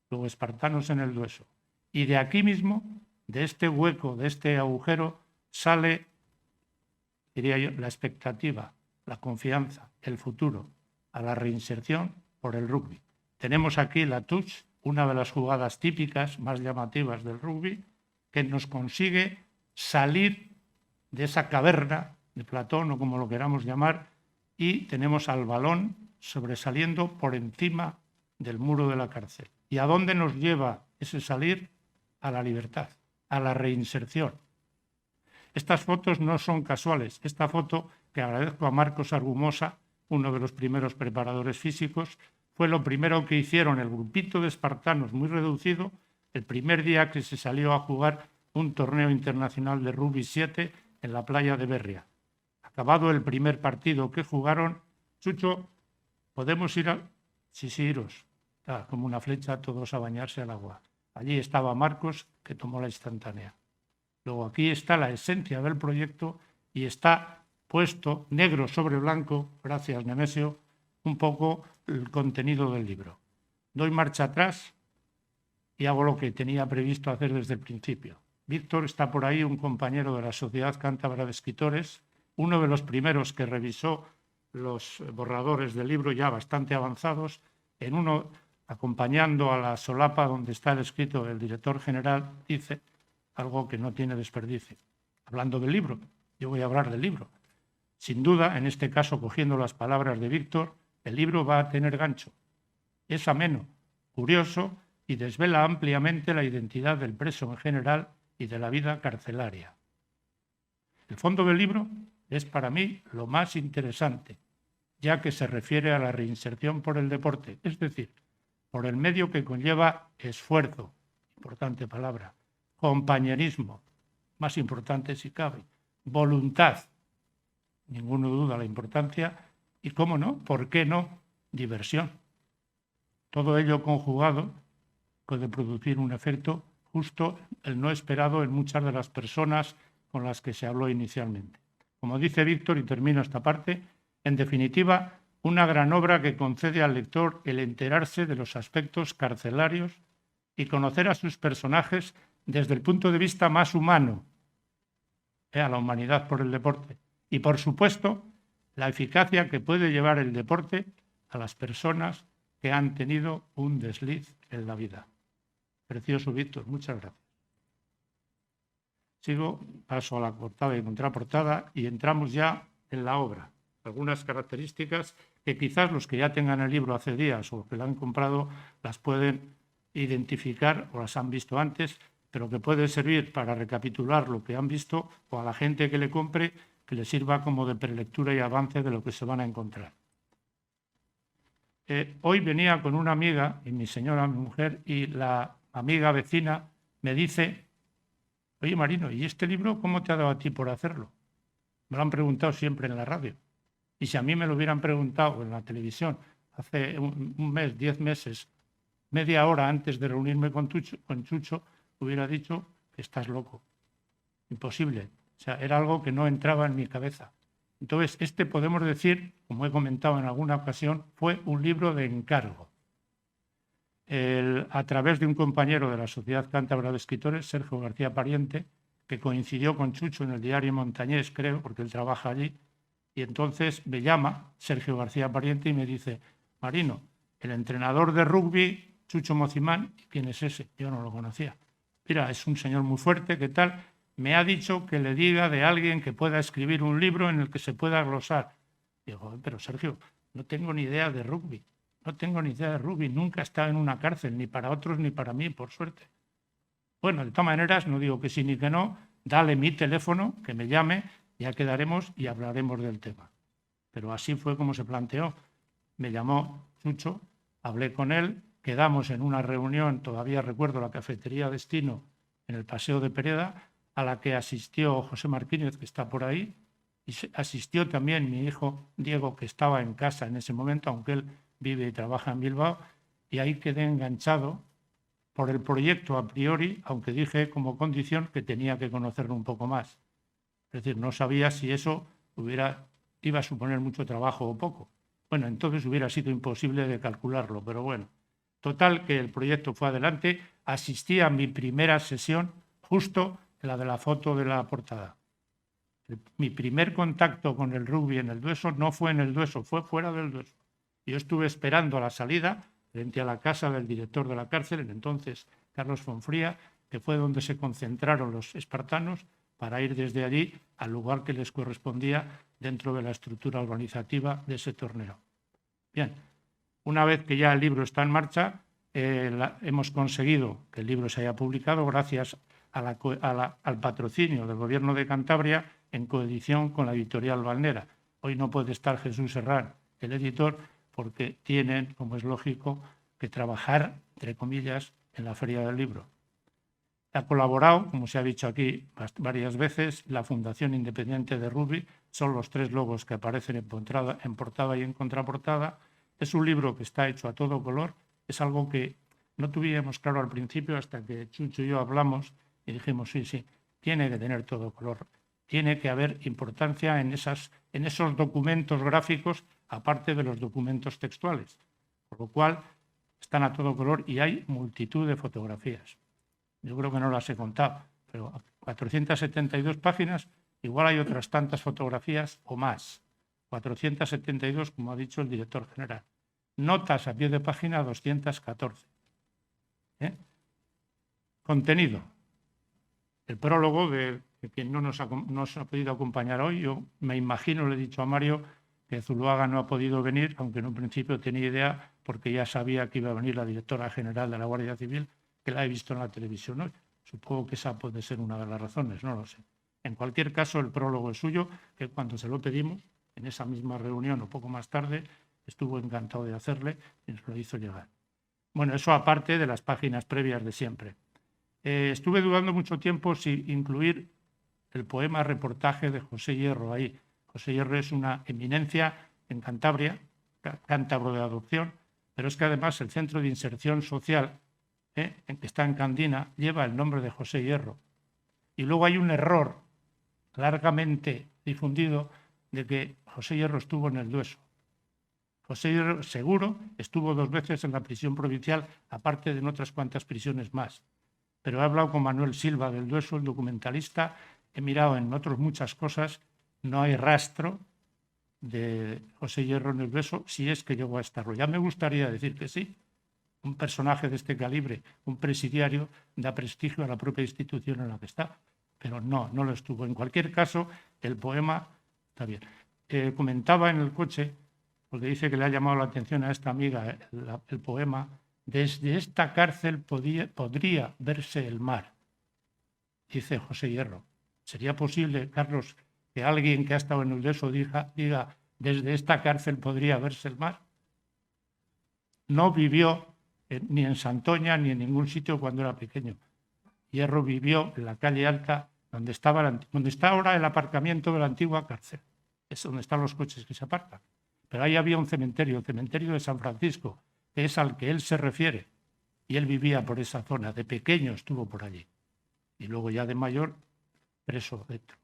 luego espartanos en el Dueso. Y de aquí mismo, de este hueco, de este agujero, sale, diría yo, la expectativa, la confianza, el futuro, a la reinserción por el rugby. Tenemos aquí la touch, una de las jugadas típicas más llamativas del rugby, que nos consigue salir de esa caverna de Platón o como lo queramos llamar, y tenemos al balón sobresaliendo por encima del muro de la cárcel. ¿Y a dónde nos lleva ese salir? A la libertad, a la reinserción. Estas fotos no son casuales. Esta foto, que agradezco a Marcos Argumosa, uno de los primeros preparadores físicos, fue lo primero que hicieron el grupito de espartanos muy reducido el primer día que se salió a jugar un torneo internacional de rugby 7 en la playa de Berria. Acabado el primer partido que jugaron, Chucho, ¿podemos ir a...? Sí, iros. Como una flecha, todos a bañarse al agua. Allí estaba Marcos, que tomó la instantánea. Luego aquí está la esencia del proyecto y está puesto negro sobre blanco, gracias Nemesio, un poco el contenido del libro. Doy marcha atrás y hago lo que tenía previsto hacer desde el principio. Víctor está por ahí, un compañero de la Sociedad Cántabra de Escritores, uno de los primeros que revisó los borradores del libro ya bastante avanzados, en uno acompañando a la solapa donde está el escrito del director general, dice algo que no tiene desperdicio. Hablando del libro, yo voy a hablar del libro. Sin duda, en este caso, cogiendo las palabras de Víctor, el libro va a tener gancho. Es ameno, curioso y desvela ampliamente la identidad del preso en general y de la vida carcelaria. El fondo del libro es para mí lo más interesante, ya que se refiere a la reinserción por el deporte, es decir, por el medio que conlleva esfuerzo, importante palabra, compañerismo, más importante si cabe, voluntad, ninguno duda la importancia, y cómo no, ¿por qué no? Diversión. Todo ello conjugado puede producir un efecto justo el no esperado en muchas de las personas con las que se habló inicialmente. Como dice Víctor, y termino esta parte, en definitiva, una gran obra que concede al lector el enterarse de los aspectos carcelarios y conocer a sus personajes desde el punto de vista más humano, a la humanidad por el deporte. Y, por supuesto, la eficacia que puede llevar el deporte a las personas que han tenido un desliz en la vida. Precioso, Víctor, muchas gracias. Sigo, paso a la portada y contraportada y entramos ya en la obra. Algunas características que quizás los que ya tengan el libro hace días o que lo han comprado las pueden identificar o las han visto antes, pero que puede servir para recapitular lo que han visto o a la gente que le compre que le sirva como de prelectura y avance de lo que se van a encontrar. Hoy venía con una amiga, y mi señora, mi mujer, y la amiga vecina me dice: oye, Marino, ¿y este libro cómo te ha dado a ti por hacerlo? Me lo han preguntado siempre en la radio. Y si a mí me lo hubieran preguntado en la televisión hace un mes, 10 meses, media hora antes de reunirme con Chucho, hubiera dicho que estás loco. Imposible. O sea, era algo que no entraba en mi cabeza. Entonces, podemos decir, como he comentado en alguna ocasión, fue un libro de encargo. A través de un compañero de la Sociedad Cántabra de Escritores, Sergio García Pariente, que coincidió con Chucho en el diario Montañés, creo, porque él trabaja allí, y entonces me llama Sergio García Pariente y me dice: Marino, el entrenador de rugby, Chucho Mocimán, ¿quién es ese? Yo no lo conocía. Mira, es un señor muy fuerte, ¿qué tal? Me ha dicho que le diga de alguien que pueda escribir un libro en el que se pueda glosar. Digo, pero Sergio, no tengo ni idea de rugby. No tengo ni idea de rugby. Nunca he estado en una cárcel, ni para otros ni para mí, por suerte. Bueno, de todas maneras, no digo que sí ni que no. Dale mi teléfono, que me llame, ya quedaremos y hablaremos del tema. Pero así fue como se planteó. Me llamó Chucho, hablé con él, quedamos en una reunión, todavía recuerdo la cafetería Destino, en el Paseo de Pereda, a la que asistió José Martínez, que está por ahí, y asistió también mi hijo Diego, que estaba en casa en ese momento, aunque él vive y trabaja en Bilbao, y ahí quedé enganchado por el proyecto a priori, aunque dije como condición que tenía que conocerlo un poco más. Es decir, no sabía si eso iba a suponer mucho trabajo o poco. Bueno, entonces hubiera sido imposible de calcularlo, pero bueno. Total, que el proyecto fue adelante. Asistí a mi primera sesión, justo la de la foto de la portada. Mi primer contacto con el rugby en el Dueso no fue en el Dueso, fue fuera del Dueso. Yo estuve esperando a la salida frente a la casa del director de la cárcel, en entonces Carlos Fonfría, que fue donde se concentraron los espartanos, para ir desde allí al lugar que les correspondía dentro de la estructura organizativa de ese torneo. Bien, una vez que ya el libro está en marcha, hemos conseguido que el libro se haya publicado gracias al patrocinio del Gobierno de Cantabria en coedición con la editorial Valnera. Hoy no puede estar Jesús Serrán, el editor, porque tienen, como es lógico, que trabajar, entre comillas, en la Feria del Libro. Ha colaborado, como se ha dicho aquí varias veces, la Fundación Independiente de Rugby. Son los 3 logos que aparecen en portada y en contraportada. Es un libro que está hecho a todo color. Es algo que no tuvimos claro al principio hasta que Chucho y yo hablamos y dijimos, sí, tiene que tener todo color. Tiene que haber importancia en esos documentos gráficos, aparte de los documentos textuales. Por lo cual, están a todo color y hay multitud de fotografías. Yo creo que no las he contado, pero 472 páginas, igual hay otras tantas fotografías o más. 472, como ha dicho el director general. Notas a pie de página, 214. Contenido. El prólogo de quien no nos ha podido acompañar hoy. Yo me imagino, le he dicho a Mario, que Zuluaga no ha podido venir, aunque en un principio tenía idea, porque ya sabía que iba a venir la directora general de la Guardia Civil, que la he visto en la televisión hoy. Supongo que esa puede ser una de las razones, no lo sé. En cualquier caso, el prólogo es suyo, que cuando se lo pedimos, en esa misma reunión o poco más tarde, estuvo encantado de hacerle y nos lo hizo llegar. Bueno, eso aparte de las páginas previas de siempre. Estuve dudando mucho tiempo si incluir el poema reportaje de José Hierro ahí. José Hierro es una eminencia en Cantabria, cántabro de adopción, pero es que además el Centro de Inserción Social, en que está en Candina, lleva el nombre de José Hierro. Y luego hay un error largamente difundido de que José Hierro estuvo en el Dueso. José Hierro seguro estuvo 2 veces en la prisión provincial, aparte de en otras cuantas prisiones más. Pero he hablado con Manuel Silva del Dueso, el documentalista, he mirado en otras muchas cosas, no hay rastro de José Hierro en el Dueso, si es que llegó a estarlo. Ya me gustaría decir que sí. Un personaje de este calibre, un presidiario, da prestigio a la propia institución en la que está. Pero no lo estuvo. En cualquier caso, el poema está bien. Comentaba en el coche, porque dice que le ha llamado la atención a esta amiga el poema, desde esta cárcel podría verse el mar, dice José Hierro. ¿Sería posible, Carlos, que alguien que ha estado en el Dueso diga desde esta cárcel podría verse el mar? No vivió ni en Santoña ni en ningún sitio cuando era pequeño. Hierro vivió en la calle Alta, donde está ahora el aparcamiento de la antigua cárcel. Es donde están los coches que se aparcan. Pero ahí había un cementerio, el cementerio de San Francisco, que es al que él se refiere. Y él vivía por esa zona. De pequeño estuvo por allí. Y luego ya de mayor, preso dentro.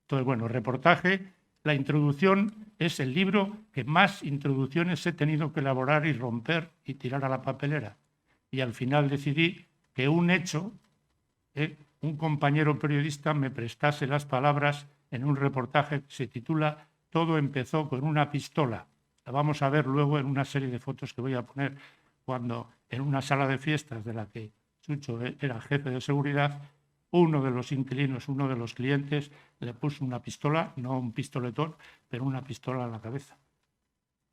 Entonces, bueno, reportaje. La introducción es el libro que más introducciones he tenido que elaborar y romper y tirar a la papelera. Y al final decidí que un hecho, un compañero periodista me prestase las palabras en un reportaje que se titula Todo empezó con una pistola. La vamos a ver luego en una serie de fotos que voy a poner cuando en una sala de fiestas de la que Chucho era jefe de seguridad, uno de los inquilinos, uno de los clientes, le puso una pistola, no un pistoletón, pero una pistola a la cabeza.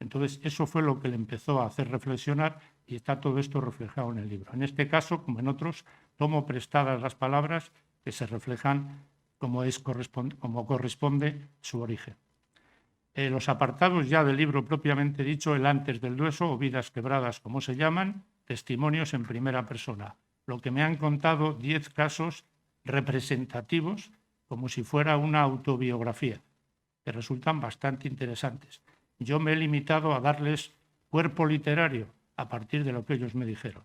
Entonces, eso fue lo que le empezó a hacer reflexionar y está todo esto reflejado en el libro. En este caso, como en otros, tomo prestadas las palabras que se reflejan como corresponde su origen. Los apartados ya del libro propiamente dicho, el antes del Dueso o vidas quebradas, como se llaman, testimonios en primera persona. Lo que me han contado 10 casos representativos, como si fuera una autobiografía, que resultan bastante interesantes. Yo me he limitado a darles cuerpo literario a partir de lo que ellos me dijeron.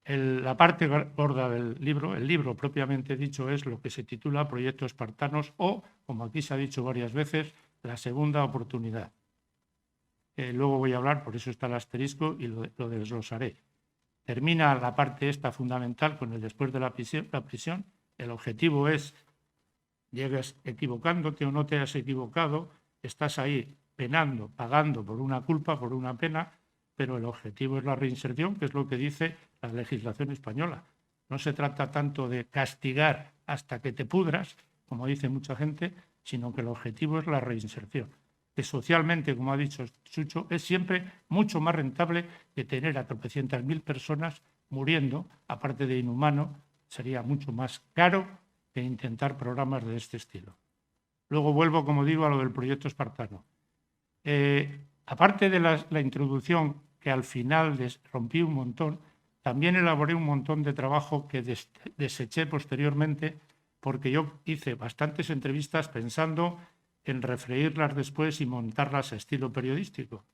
La parte gorda del libro, el libro propiamente dicho, es lo que se titula Proyecto Espartanos o, como aquí se ha dicho varias veces, la segunda oportunidad. Luego voy a hablar, por eso está el asterisco y lo desglosaré. Termina la parte esta fundamental con el después de la prisión. El objetivo es, llegues equivocándote o no te has equivocado, estás ahí penando, pagando por una culpa, por una pena, pero el objetivo es la reinserción, que es lo que dice la legislación española. No se trata tanto de castigar hasta que te pudras, como dice mucha gente, sino que el objetivo es la reinserción, que socialmente, como ha dicho Chucho, es siempre mucho más rentable que tener a tropecientas mil personas muriendo, aparte de inhumano, sería mucho más caro que intentar programas de este estilo. Luego vuelvo, como digo, a lo del proyecto espartano. Aparte de la introducción, que al final rompí un montón, también elaboré un montón de trabajo que deseché posteriormente, porque yo hice bastantes entrevistas pensando en refreírlas después y montarlas a estilo periodístico.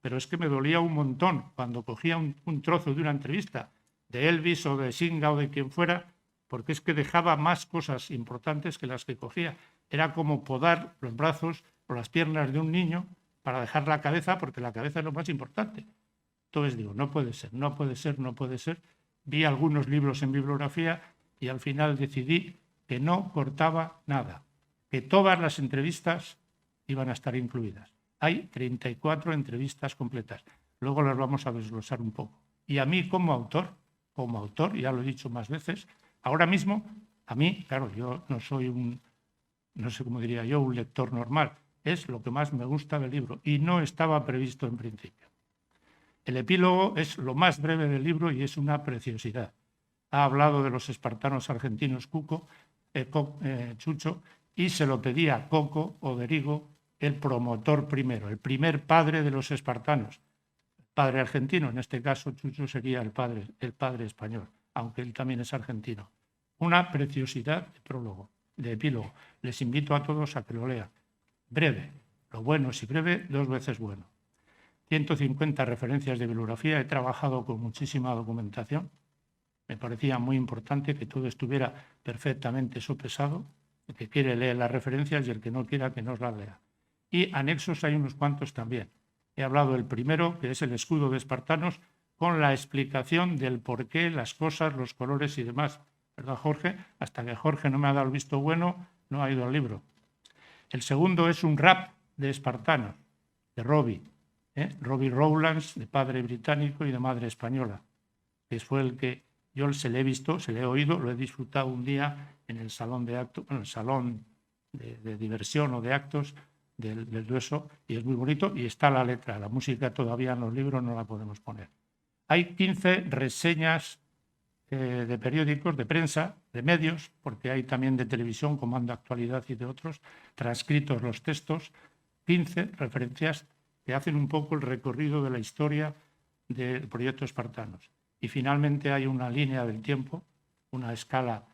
Pero es que me dolía un montón cuando cogía un trozo de una entrevista de Elvis o de Singa o de quien fuera, porque es que dejaba más cosas importantes que las que cogía. Era como podar los brazos o las piernas de un niño para dejar la cabeza, porque la cabeza es lo más importante. Entonces digo, no puede ser, no puede ser, no puede ser. Vi algunos libros en bibliografía y al final decidí que no cortaba nada, que todas las entrevistas iban a estar incluidas. Hay 34 entrevistas completas. Luego las vamos a desglosar un poco. Y a mí como autor, ya lo he dicho más veces, ahora mismo, a mí, claro, yo no soy no sé cómo diría yo, un lector normal. Es lo que más me gusta del libro y no estaba previsto en principio. El epílogo es lo más breve del libro y es una preciosidad. Ha hablado de los espartanos argentinos Chucho, y se lo pedía a Coco Oderigo, el promotor primero, el primer padre de los espartanos. Padre argentino, en este caso Chucho sería el padre español, aunque él también es argentino. Una preciosidad de prólogo, de epílogo. Les invito a todos a que lo lean. Breve, lo bueno si breve, 2 veces bueno. 150 referencias de bibliografía, he trabajado con muchísima documentación. Me parecía muy importante que todo estuviera perfectamente sopesado. El que quiere leer las referencias y el que no quiera que no las lea. Y anexos hay unos cuantos también. He hablado del primero, que es el escudo de espartanos, con la explicación del porqué, las cosas, los colores y demás. ¿Verdad, Jorge? Hasta que Jorge no me ha dado el visto bueno, no ha ido al libro. El segundo es un rap de espartanos, de Robbie Rowlands, de padre británico y de madre española, que fue el que yo se le he visto, se le he oído, lo he disfrutado un día en el salón de actos, bueno, el salón de diversión o de actos del Dueso, y es muy bonito, y está la letra. La música todavía en los libros no la podemos poner. Hay 15 reseñas de periódicos, de prensa, de medios, porque hay también de televisión, Comando Actualidad y de otros, transcritos los textos, 15 referencias que hacen un poco el recorrido de la historia del proyecto Espartanos. Y finalmente hay una línea del tiempo, una escala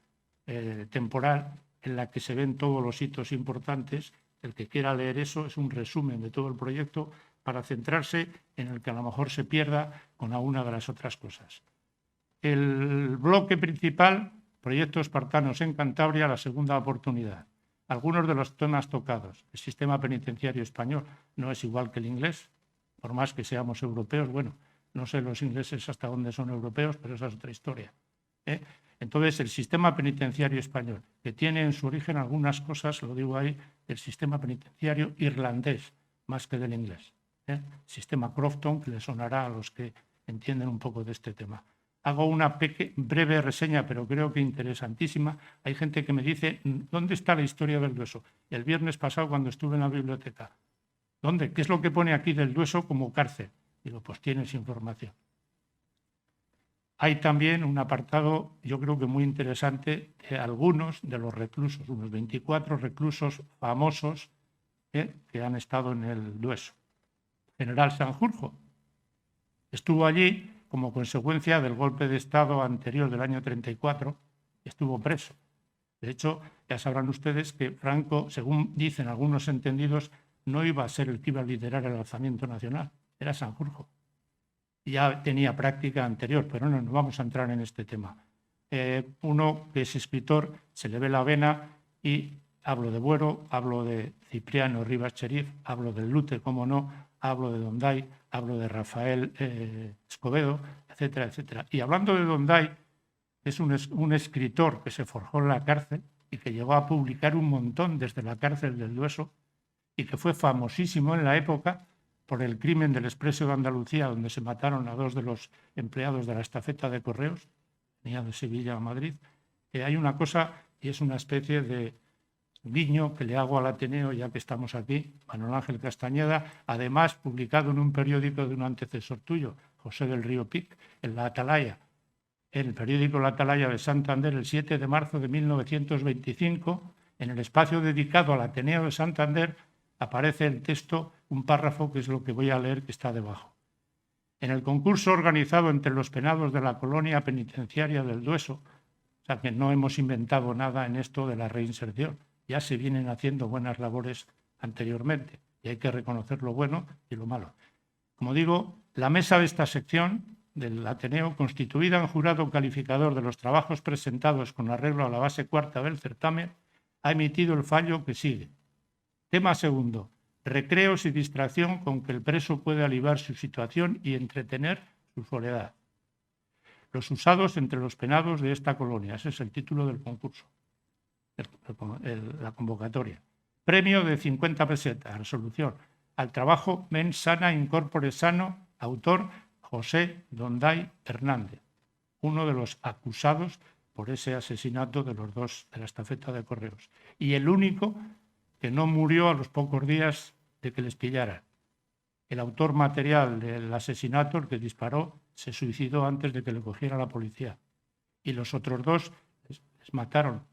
temporal en la que se ven todos los hitos importantes. El que quiera leer eso es un resumen de todo el proyecto para centrarse en el que a lo mejor se pierda con alguna de las otras cosas. El bloque principal, Proyecto Espartanos en Cantabria, la segunda oportunidad. Algunos de los temas tocados. El sistema penitenciario español no es igual que el inglés, por más que seamos europeos. Bueno, no sé los ingleses hasta dónde son europeos, pero esa es otra historia. Entonces, el sistema penitenciario español, que tiene en su origen algunas cosas, lo digo ahí, del sistema penitenciario irlandés, más que del inglés. Sistema Crofton, que le sonará a los que entienden un poco de este tema. Hago una breve reseña, pero creo que interesantísima. Hay gente que me dice, ¿dónde está la historia del Dueso? El viernes pasado, cuando estuve en la biblioteca, ¿dónde? ¿Qué es lo que pone aquí del Dueso como cárcel? Digo, pues tienes información. Hay también un apartado, yo creo que muy interesante, de algunos de los reclusos, unos 24 reclusos famosos que han estado en el Dueso. General Sanjurjo estuvo allí como consecuencia del golpe de Estado anterior del año 34, estuvo preso. De hecho, ya sabrán ustedes que Franco, según dicen algunos entendidos, no iba a ser el que iba a liderar el alzamiento nacional, era Sanjurjo. Ya tenía práctica anterior, pero no vamos a entrar en este tema. Uno que es escritor, se le ve la vena, y hablo de Buero, hablo de Cipriano Rivas Cherif, hablo del Lute, como no, hablo de Donday, hablo de Rafael Escobedo, etcétera, etcétera. Y hablando de Donday, es un escritor que se forjó en la cárcel y que llegó a publicar un montón desde la cárcel del Dueso y que fue famosísimo en la época por el crimen del Expreso de Andalucía, donde se mataron a 2 de los empleados de la estafeta de correos, venía de Sevilla a Madrid. Hay una cosa, y es una especie de guiño que le hago al Ateneo, ya que estamos aquí, Manuel Ángel Castañeda, además publicado en un periódico de un antecesor tuyo, José del Río Pic, en La Atalaya, en el periódico La Atalaya de Santander, el 7 de marzo de 1925, en el espacio dedicado al Ateneo de Santander, aparece el texto, un párrafo que es lo que voy a leer, que está debajo. En el concurso organizado entre los penados de la colonia penitenciaria del Dueso, o sea que no hemos inventado nada en esto de la reinserción, ya se vienen haciendo buenas labores anteriormente y hay que reconocer lo bueno y lo malo. Como digo, la mesa de esta sección del Ateneo, constituida en jurado calificador de los trabajos presentados con arreglo a la base cuarta del certamen, ha emitido el fallo que sigue. Tema segundo, recreos y distracción con que el preso puede aliviar su situación y entretener su soledad. Los usados entre los penados de esta colonia, ese es el título del concurso, la convocatoria. Premio de 50 pesetas, resolución, al trabajo Mens Sana Incorpore Sano, autor José Donday Hernández, uno de los acusados por ese asesinato de los 2 de la estafeta de correos, y el único que no murió a los pocos días de que les pillaran. El autor material del asesinato, el que disparó, se suicidó antes de que le cogiera la policía. Y los otros 2 les mataron,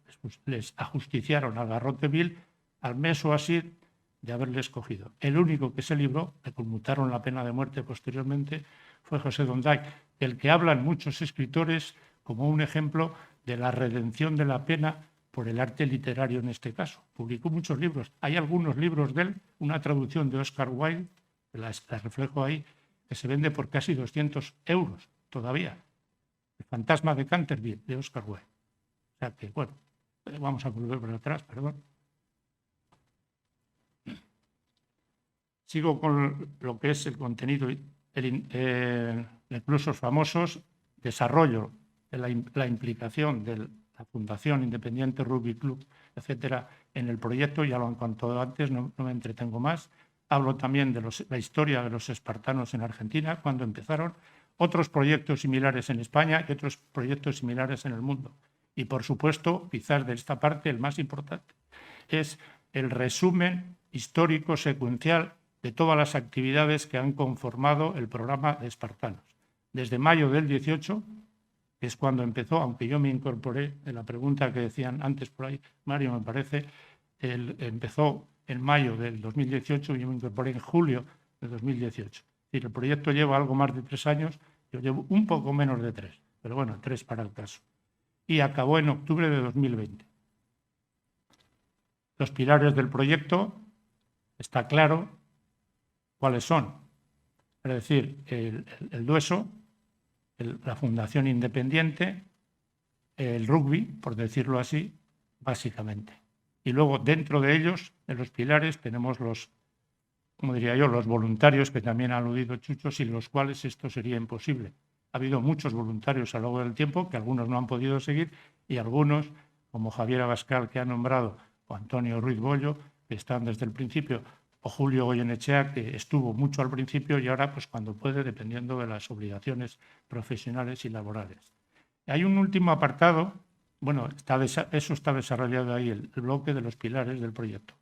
les ajusticiaron al garrote vil al mes o así de haberles cogido. El único que se libró, le conmutaron la pena de muerte posteriormente, fue José Donday, del que hablan muchos escritores como un ejemplo de la redención de la pena por el arte literario en este caso. Publicó muchos libros. Hay algunos libros de él, una traducción de Oscar Wilde, la reflejo ahí, que se vende por casi 200 euros todavía. El fantasma de Canterville, de Oscar Wilde. O sea que, bueno, vamos a volver para atrás, perdón. Sigo con lo que es el contenido, reclusos famosos, desarrollo de la implicación de la Fundación Independiente Rugby Club, etcétera, en el proyecto. Ya lo han contado antes, no me entretengo más. Hablo también de la historia de los espartanos en Argentina, cuando empezaron, otros proyectos similares en España y otros proyectos similares en el mundo. Y, por supuesto, quizás de esta parte el más importante es el resumen histórico secuencial de todas las actividades que han conformado el programa de espartanos. Desde mayo del 18, que es cuando empezó, aunque yo me incorporé en la pregunta que decían antes por ahí, Mario, me parece, empezó en mayo del 2018 y yo me incorporé en julio de 2018. Es decir, el proyecto lleva algo más de 3 años, yo llevo un poco menos de 3, pero bueno, 3 para el caso. Y acabó en octubre de 2020. Los pilares del proyecto, está claro cuáles son. Es decir, el Dueso, la Fundación Independiente, el rugby, por decirlo así, básicamente. Y luego, dentro de ellos, en los pilares, tenemos los, como diría yo, los voluntarios, que también ha aludido Chucho, sin los cuales esto sería imposible. Ha habido muchos voluntarios a lo largo del tiempo, que algunos no han podido seguir, y algunos, como Javier Abascal, que ha nombrado, o Antonio Ruiz Bollo, que están desde el principio, o Julio Goyenechea, que estuvo mucho al principio y ahora, pues cuando puede, dependiendo de las obligaciones profesionales y laborales. Hay un último apartado, bueno, eso está desarrollado ahí, el bloque de los pilares del proyecto.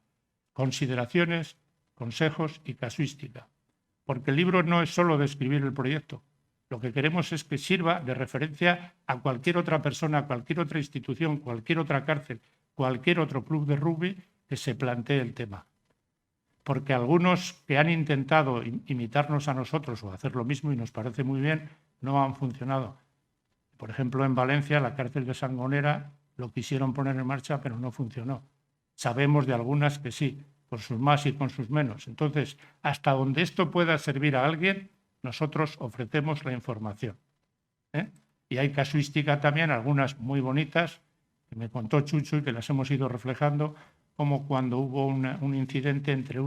Consideraciones, consejos y casuística. Porque el libro no es solo describir el proyecto. Lo que queremos es que sirva de referencia a cualquier otra persona, cualquier otra institución, cualquier otra cárcel, cualquier otro club de rugby que se plantee el tema. Porque algunos que han intentado imitarnos a nosotros o hacer lo mismo, y nos parece muy bien, no han funcionado. Por ejemplo, en Valencia, la cárcel de Sangonera lo quisieron poner en marcha, pero no funcionó. Sabemos de algunas que sí, con sus más y con sus menos. Entonces, hasta donde esto pueda servir a alguien, nosotros ofrecemos la información. Y hay casuística también, algunas muy bonitas, que me contó Chucho y que las hemos ido reflejando, como cuando hubo un incidente entre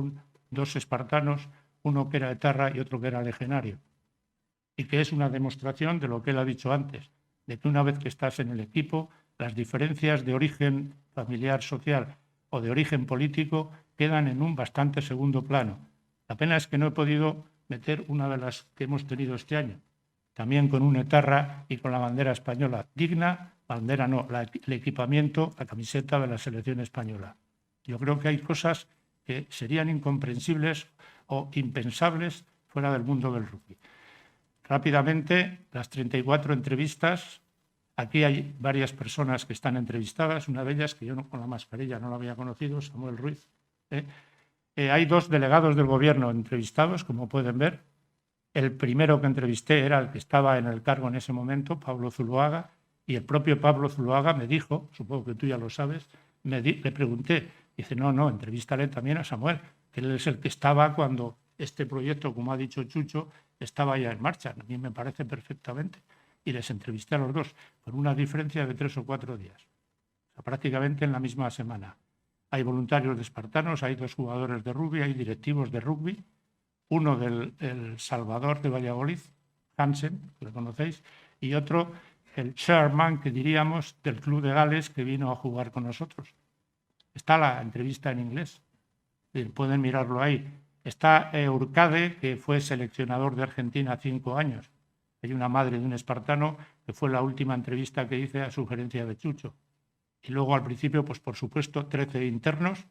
dos espartanos, uno que era etarra y otro que era legionario. Y que es una demostración de lo que él ha dicho antes, de que una vez que estás en el equipo, las diferencias de origen familiar, social o de origen político quedan en un bastante segundo plano. La pena es que no he podido meter una de las que hemos tenido este año, también con un etarra y con la bandera española digna, bandera no, el equipamiento, la camiseta de la selección española. Yo creo que hay cosas que serían incomprensibles o impensables fuera del mundo del rugby. Rápidamente, las 34 entrevistas. Aquí hay varias personas que están entrevistadas. Una de ellas, que yo con la mascarilla no la había conocido, Samuel Ruiz. Hay 2 delegados del gobierno entrevistados, como pueden ver. El primero que entrevisté era el que estaba en el cargo en ese momento, Pablo Zuloaga, y el propio Pablo Zuloaga me dijo, supongo que tú ya lo sabes, le pregunté, dice, no, entrevístale también a Samuel, que él es el que estaba cuando este proyecto, como ha dicho Chucho, estaba ya en marcha. A mí me parece perfectamente. Y les entrevisté a los 2 con una diferencia de 3 o 4 días, o sea, prácticamente en la misma semana. Hay voluntarios de espartanos, hay 2 jugadores de rugby, hay directivos de rugby, uno del El Salvador de Valladolid, Hansen, que lo conocéis, y otro, el chairman, que diríamos, del Club de Gales, que vino a jugar con nosotros. Está la entrevista en inglés, pueden mirarlo ahí. Está Urcade, que fue seleccionador de Argentina 5 años. Hay una madre de un espartano, que fue la última entrevista que hice a sugerencia de Chucho. Y luego, al principio, pues por supuesto, 13 internos,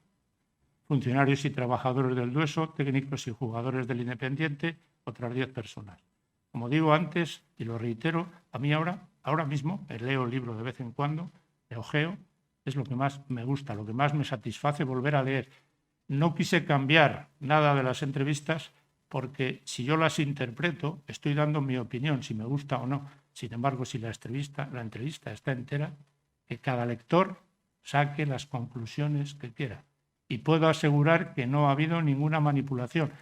funcionarios y trabajadores del Dueso, técnicos y jugadores del Independiente, otras 10 personas. Como digo antes, y lo reitero, a mí ahora mismo, leo el libro de vez en cuando, le ojeo, es lo que más me gusta, lo que más me satisface volver a leer. No quise cambiar nada de las entrevistas porque si yo las interpreto, estoy dando mi opinión, si me gusta o no. Sin embargo, si la entrevista está entera, que cada lector saque las conclusiones que quiera. Y puedo asegurar que no ha habido ninguna manipulación.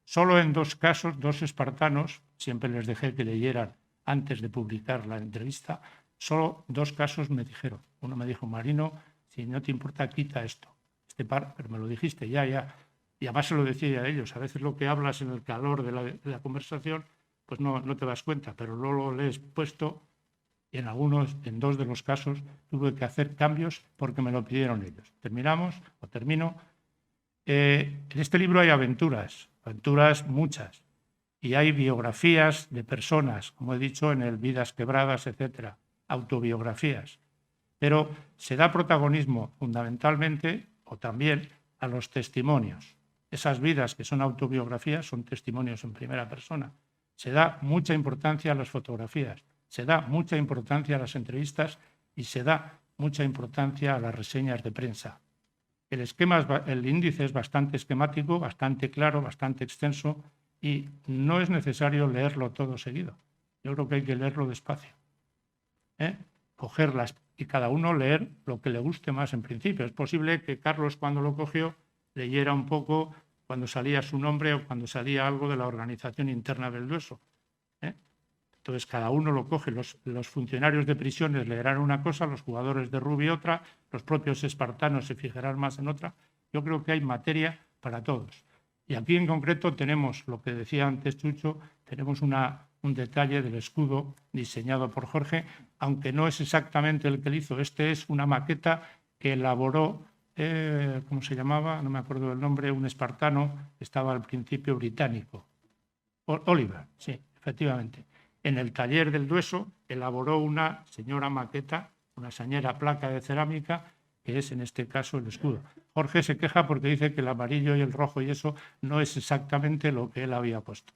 Solo en 2 casos, 2 espartanos, siempre les dejé que leyeran antes de publicar la entrevista, solo 2 casos me dijeron. Uno me dijo, Marino, si no te importa, quita esto. Pero me lo dijiste, ya. Y además se lo decía a ellos. A veces lo que hablas en el calor de la conversación, pues no te das cuenta, pero luego lo lees puesto y en dos de los casos tuve que hacer cambios porque me lo pidieron ellos. Termino. En este libro hay aventuras muchas, y hay biografías de personas, como he dicho, en el Vidas Quebradas, etcétera, autobiografías. Pero se da protagonismo fundamentalmente o también a los testimonios. Esas vidas que son autobiografías son testimonios en primera persona. Se da mucha importancia a las fotografías, se da mucha importancia a las entrevistas y se da mucha importancia a las reseñas de prensa. El índice es bastante esquemático, bastante claro, bastante extenso y no es necesario leerlo todo seguido. Yo creo que hay que leerlo despacio. Cogerlas y cada uno leer lo que le guste más en principio. Es posible que Carlos, cuando lo cogió, leyera un poco cuando salía su nombre o cuando salía algo de la organización interna del Dueso. Entonces, cada uno lo coge. Los funcionarios de prisiones leerán una cosa, los jugadores de rugby otra, los propios espartanos se fijarán más en otra. Yo creo que hay materia para todos. Y aquí en concreto tenemos, lo que decía antes Chucho, tenemos un detalle del escudo diseñado por Jorge, aunque no es exactamente el que él hizo. Este es una maqueta que elaboró, ¿cómo se llamaba? No me acuerdo del nombre, un espartano que estaba al principio británico. Oliver, sí, efectivamente. En el taller del Dueso elaboró una señora maqueta, una señora placa de cerámica, que es en este caso el escudo. Jorge se queja porque dice que el amarillo y el rojo y eso no es exactamente lo que él había puesto.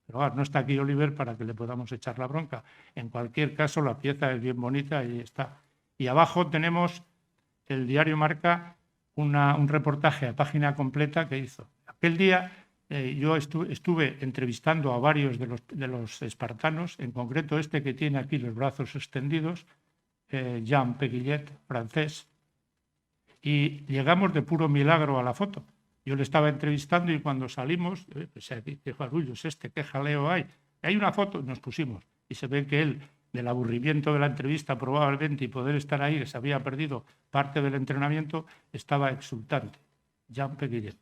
Pero no está aquí Oliver para que le podamos echar la bronca. En cualquier caso, la pieza es bien bonita y está. Y abajo tenemos el diario Marca, un reportaje a página completa que hizo. Aquel día yo estuve entrevistando a varios de los espartanos, en concreto este que tiene aquí los brazos extendidos, Jean Peguillet, francés, y llegamos de puro milagro a la foto. Yo le estaba entrevistando y cuando salimos, qué barullo es este, qué jaleo hay. Hay una foto, nos pusimos, y se ve que él, del aburrimiento de la entrevista probablemente y poder estar ahí, que se había perdido parte del entrenamiento, estaba exultante. Jean Peguillet.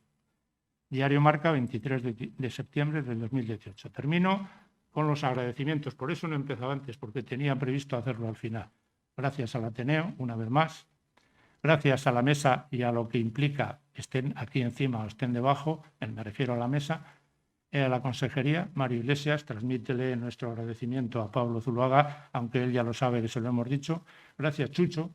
Diario Marca, 23 de septiembre del 2018. Termino con los agradecimientos. Por eso no he empezado antes, porque tenía previsto hacerlo al final. Gracias al Ateneo, una vez más. Gracias a la mesa y a lo que implica, estén aquí encima o estén debajo, me refiero a la mesa, a la consejería. Mario Iglesias, transmítele nuestro agradecimiento a Pablo Zuluaga, aunque él ya lo sabe que se lo hemos dicho. Gracias, Chucho,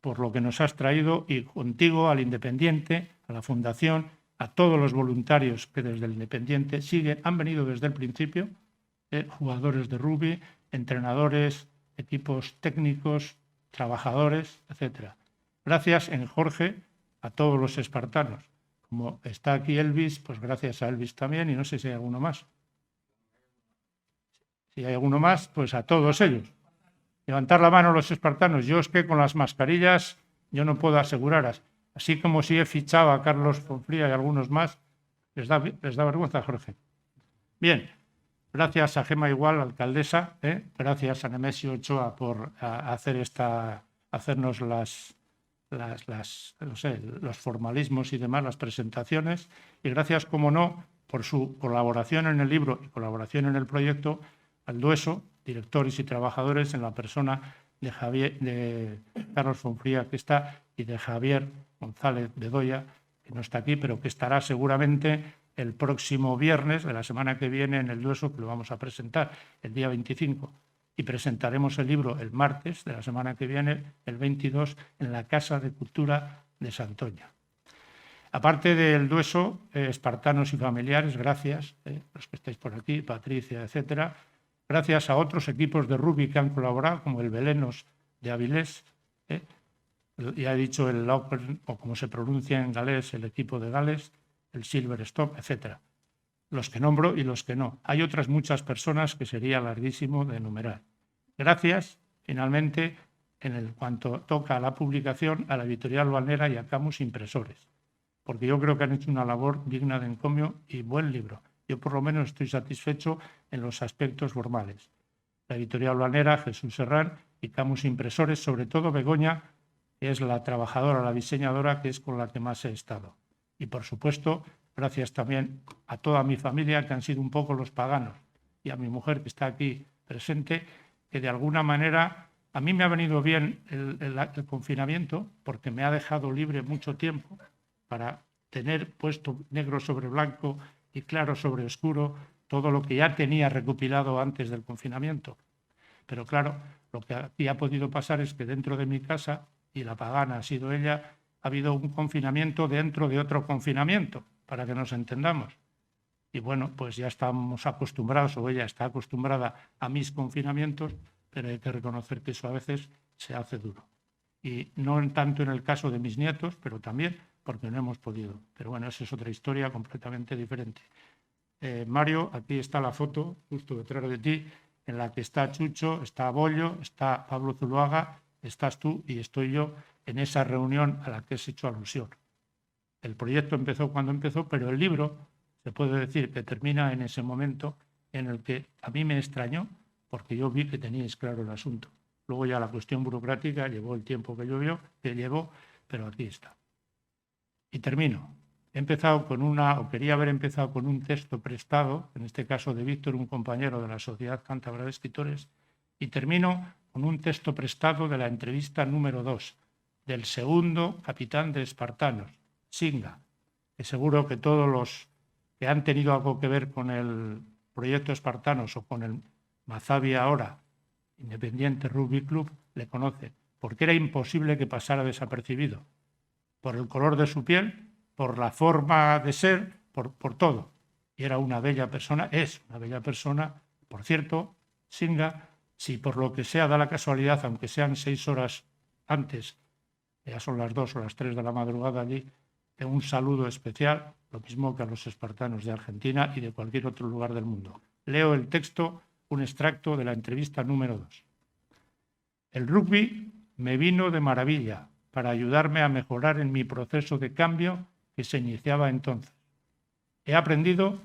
por lo que nos has traído, y contigo al Independiente, a la Fundación, a todos los voluntarios que desde el Independiente han venido desde el principio, jugadores de rugby, entrenadores, equipos técnicos, trabajadores, etcétera. Gracias en Jorge a todos los espartanos. Como está aquí Elvis, pues gracias a Elvis también, y no sé si hay alguno más. Si hay alguno más, pues a todos ellos. Levantar la mano los espartanos. Yo es que con las mascarillas yo no puedo aseguraros. Así como si he fichado a Carlos Fonfría y algunos más, les da vergüenza, Jorge. Bien, gracias a Gema Igual, alcaldesa, gracias a Nemesio Ochoa por hacernos los formalismos y demás, las presentaciones, y gracias, como no, por su colaboración en el libro y colaboración en el proyecto, al Dueso, directores y trabajadores, en la persona de Carlos Fonfría, que está, y de Javier González Bedoya, que no está aquí, pero que estará seguramente el próximo viernes de la semana que viene en el Dueso, que lo vamos a presentar el día 25. Y presentaremos el libro el martes de la semana que viene, el 22, en la Casa de Cultura de Santoña. Aparte del Dueso, espartanos y familiares, gracias, los que estáis por aquí, Patricia, etcétera. Gracias a otros equipos de rugby que han colaborado, como el Belenos de Avilés, ya he dicho el Laupen, o como se pronuncia en galés, el equipo de Gales, el Silver Stop, etcétera. Los que nombro y los que no. Hay otras muchas personas que sería larguísimo de enumerar. Gracias, finalmente, cuanto toca a la publicación, a la Editorial Valnera y a Camus Impresores, porque yo creo que han hecho una labor digna de encomio y buen libro. Yo por lo menos estoy satisfecho en los aspectos formales. La Editorial Valnera, Jesús Serrán, y Camus Impresores, sobre todo Begoña, que es la trabajadora, la diseñadora, que es con la que más he estado. Y por supuesto, gracias también a toda mi familia, que han sido un poco los paganos, y a mi mujer, que está aquí presente, que de alguna manera a mí me ha venido bien el confinamiento porque me ha dejado libre mucho tiempo para tener puesto negro sobre blanco y claro sobre oscuro todo lo que ya tenía recopilado antes del confinamiento. Pero claro, lo que aquí ha podido pasar es que dentro de mi casa, y la pagana ha sido ella, ha habido un confinamiento dentro de otro confinamiento, para que nos entendamos. Y bueno, pues ya estamos acostumbrados, o ella está acostumbrada a mis confinamientos, pero hay que reconocer que eso a veces se hace duro. Y no tanto en el caso de mis nietos, pero también porque no hemos podido. Pero bueno, esa es otra historia completamente diferente. Mario, aquí está la foto, justo detrás de ti, en la que está Chucho, está Bollo, está Pablo Zuluaga, estás tú y estoy yo en esa reunión a la que has hecho alusión. El proyecto empezó cuando empezó, pero el libro se puede decir que termina en ese momento en el que a mí me extrañó, porque yo vi que teníais claro el asunto. Luego ya la cuestión burocrática llevó el tiempo que llevó, pero aquí está. Y termino. Quería haber empezado con un texto prestado, en este caso de Víctor, un compañero de la Sociedad Cántabra de Escritores, y termino con un texto prestado de la entrevista número 2, del segundo capitán de Espartanos, Singa, que seguro que todos los que han tenido algo que ver con el proyecto Espartanos o con el Mazabia ahora, Independiente Rugby Club, le conocen, porque era imposible que pasara desapercibido, por el color de su piel, por la forma de ser, por todo. Y era una bella persona, es una bella persona. Por cierto, Singa, si por lo que sea da la casualidad, aunque sean 6 horas antes, ya son las 2 o las 3 de la madrugada allí, un saludo especial, lo mismo que a los espartanos de Argentina y de cualquier otro lugar del mundo. Leo el texto, un extracto de la entrevista número 2. El rugby me vino de maravilla para ayudarme a mejorar en mi proceso de cambio que se iniciaba entonces. He aprendido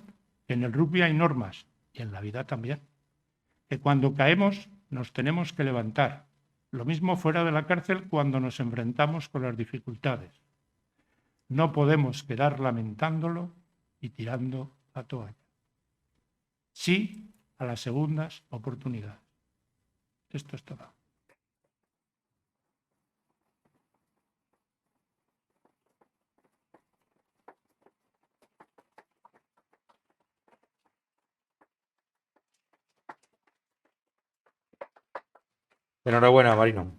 que en el rugby hay normas, y en la vida también, que cuando caemos nos tenemos que levantar. Lo mismo fuera de la cárcel cuando nos enfrentamos con las dificultades. No podemos quedar lamentándolo y tirando la toalla. Sí a las segundas oportunidades. Esto es todo. Enhorabuena, Marino.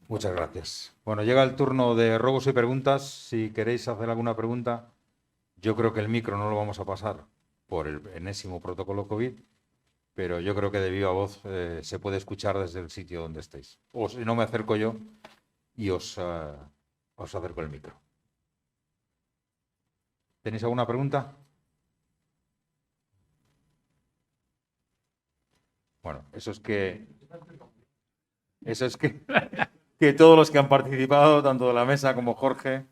Muchas gracias. Bueno, llega el turno de ruegos y preguntas. Si queréis hacer alguna pregunta, yo creo que el micro no lo vamos a pasar por el enésimo protocolo COVID, pero yo creo que de viva voz se puede escuchar desde el sitio donde estéis. O si no, me acerco yo y os acerco el micro. ¿Tenéis alguna pregunta? Bueno, eso es que todos los que han participado, tanto de la mesa como Jorge,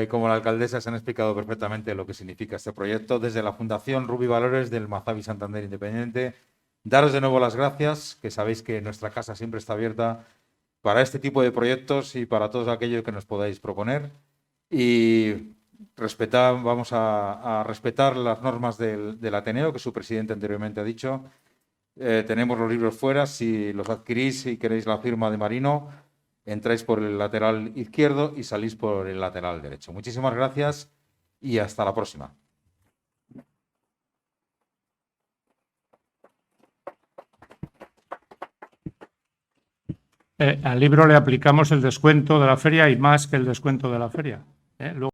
como la alcaldesa, se han explicado perfectamente lo que significa este proyecto. Desde la Fundación Rugby Valores del Mazabí Santander Independiente, daros de nuevo las gracias, que sabéis que nuestra casa siempre está abierta para este tipo de proyectos y para todo aquello que nos podáis proponer. Y vamos a respetar las normas del Ateneo, que su presidente anteriormente ha dicho. Tenemos los libros fuera, si los adquirís y queréis la firma de Marino, entráis por el lateral izquierdo y salís por el lateral derecho. Muchísimas gracias y hasta la próxima. Al libro le aplicamos el descuento de la feria y más que el descuento de la feria. Luego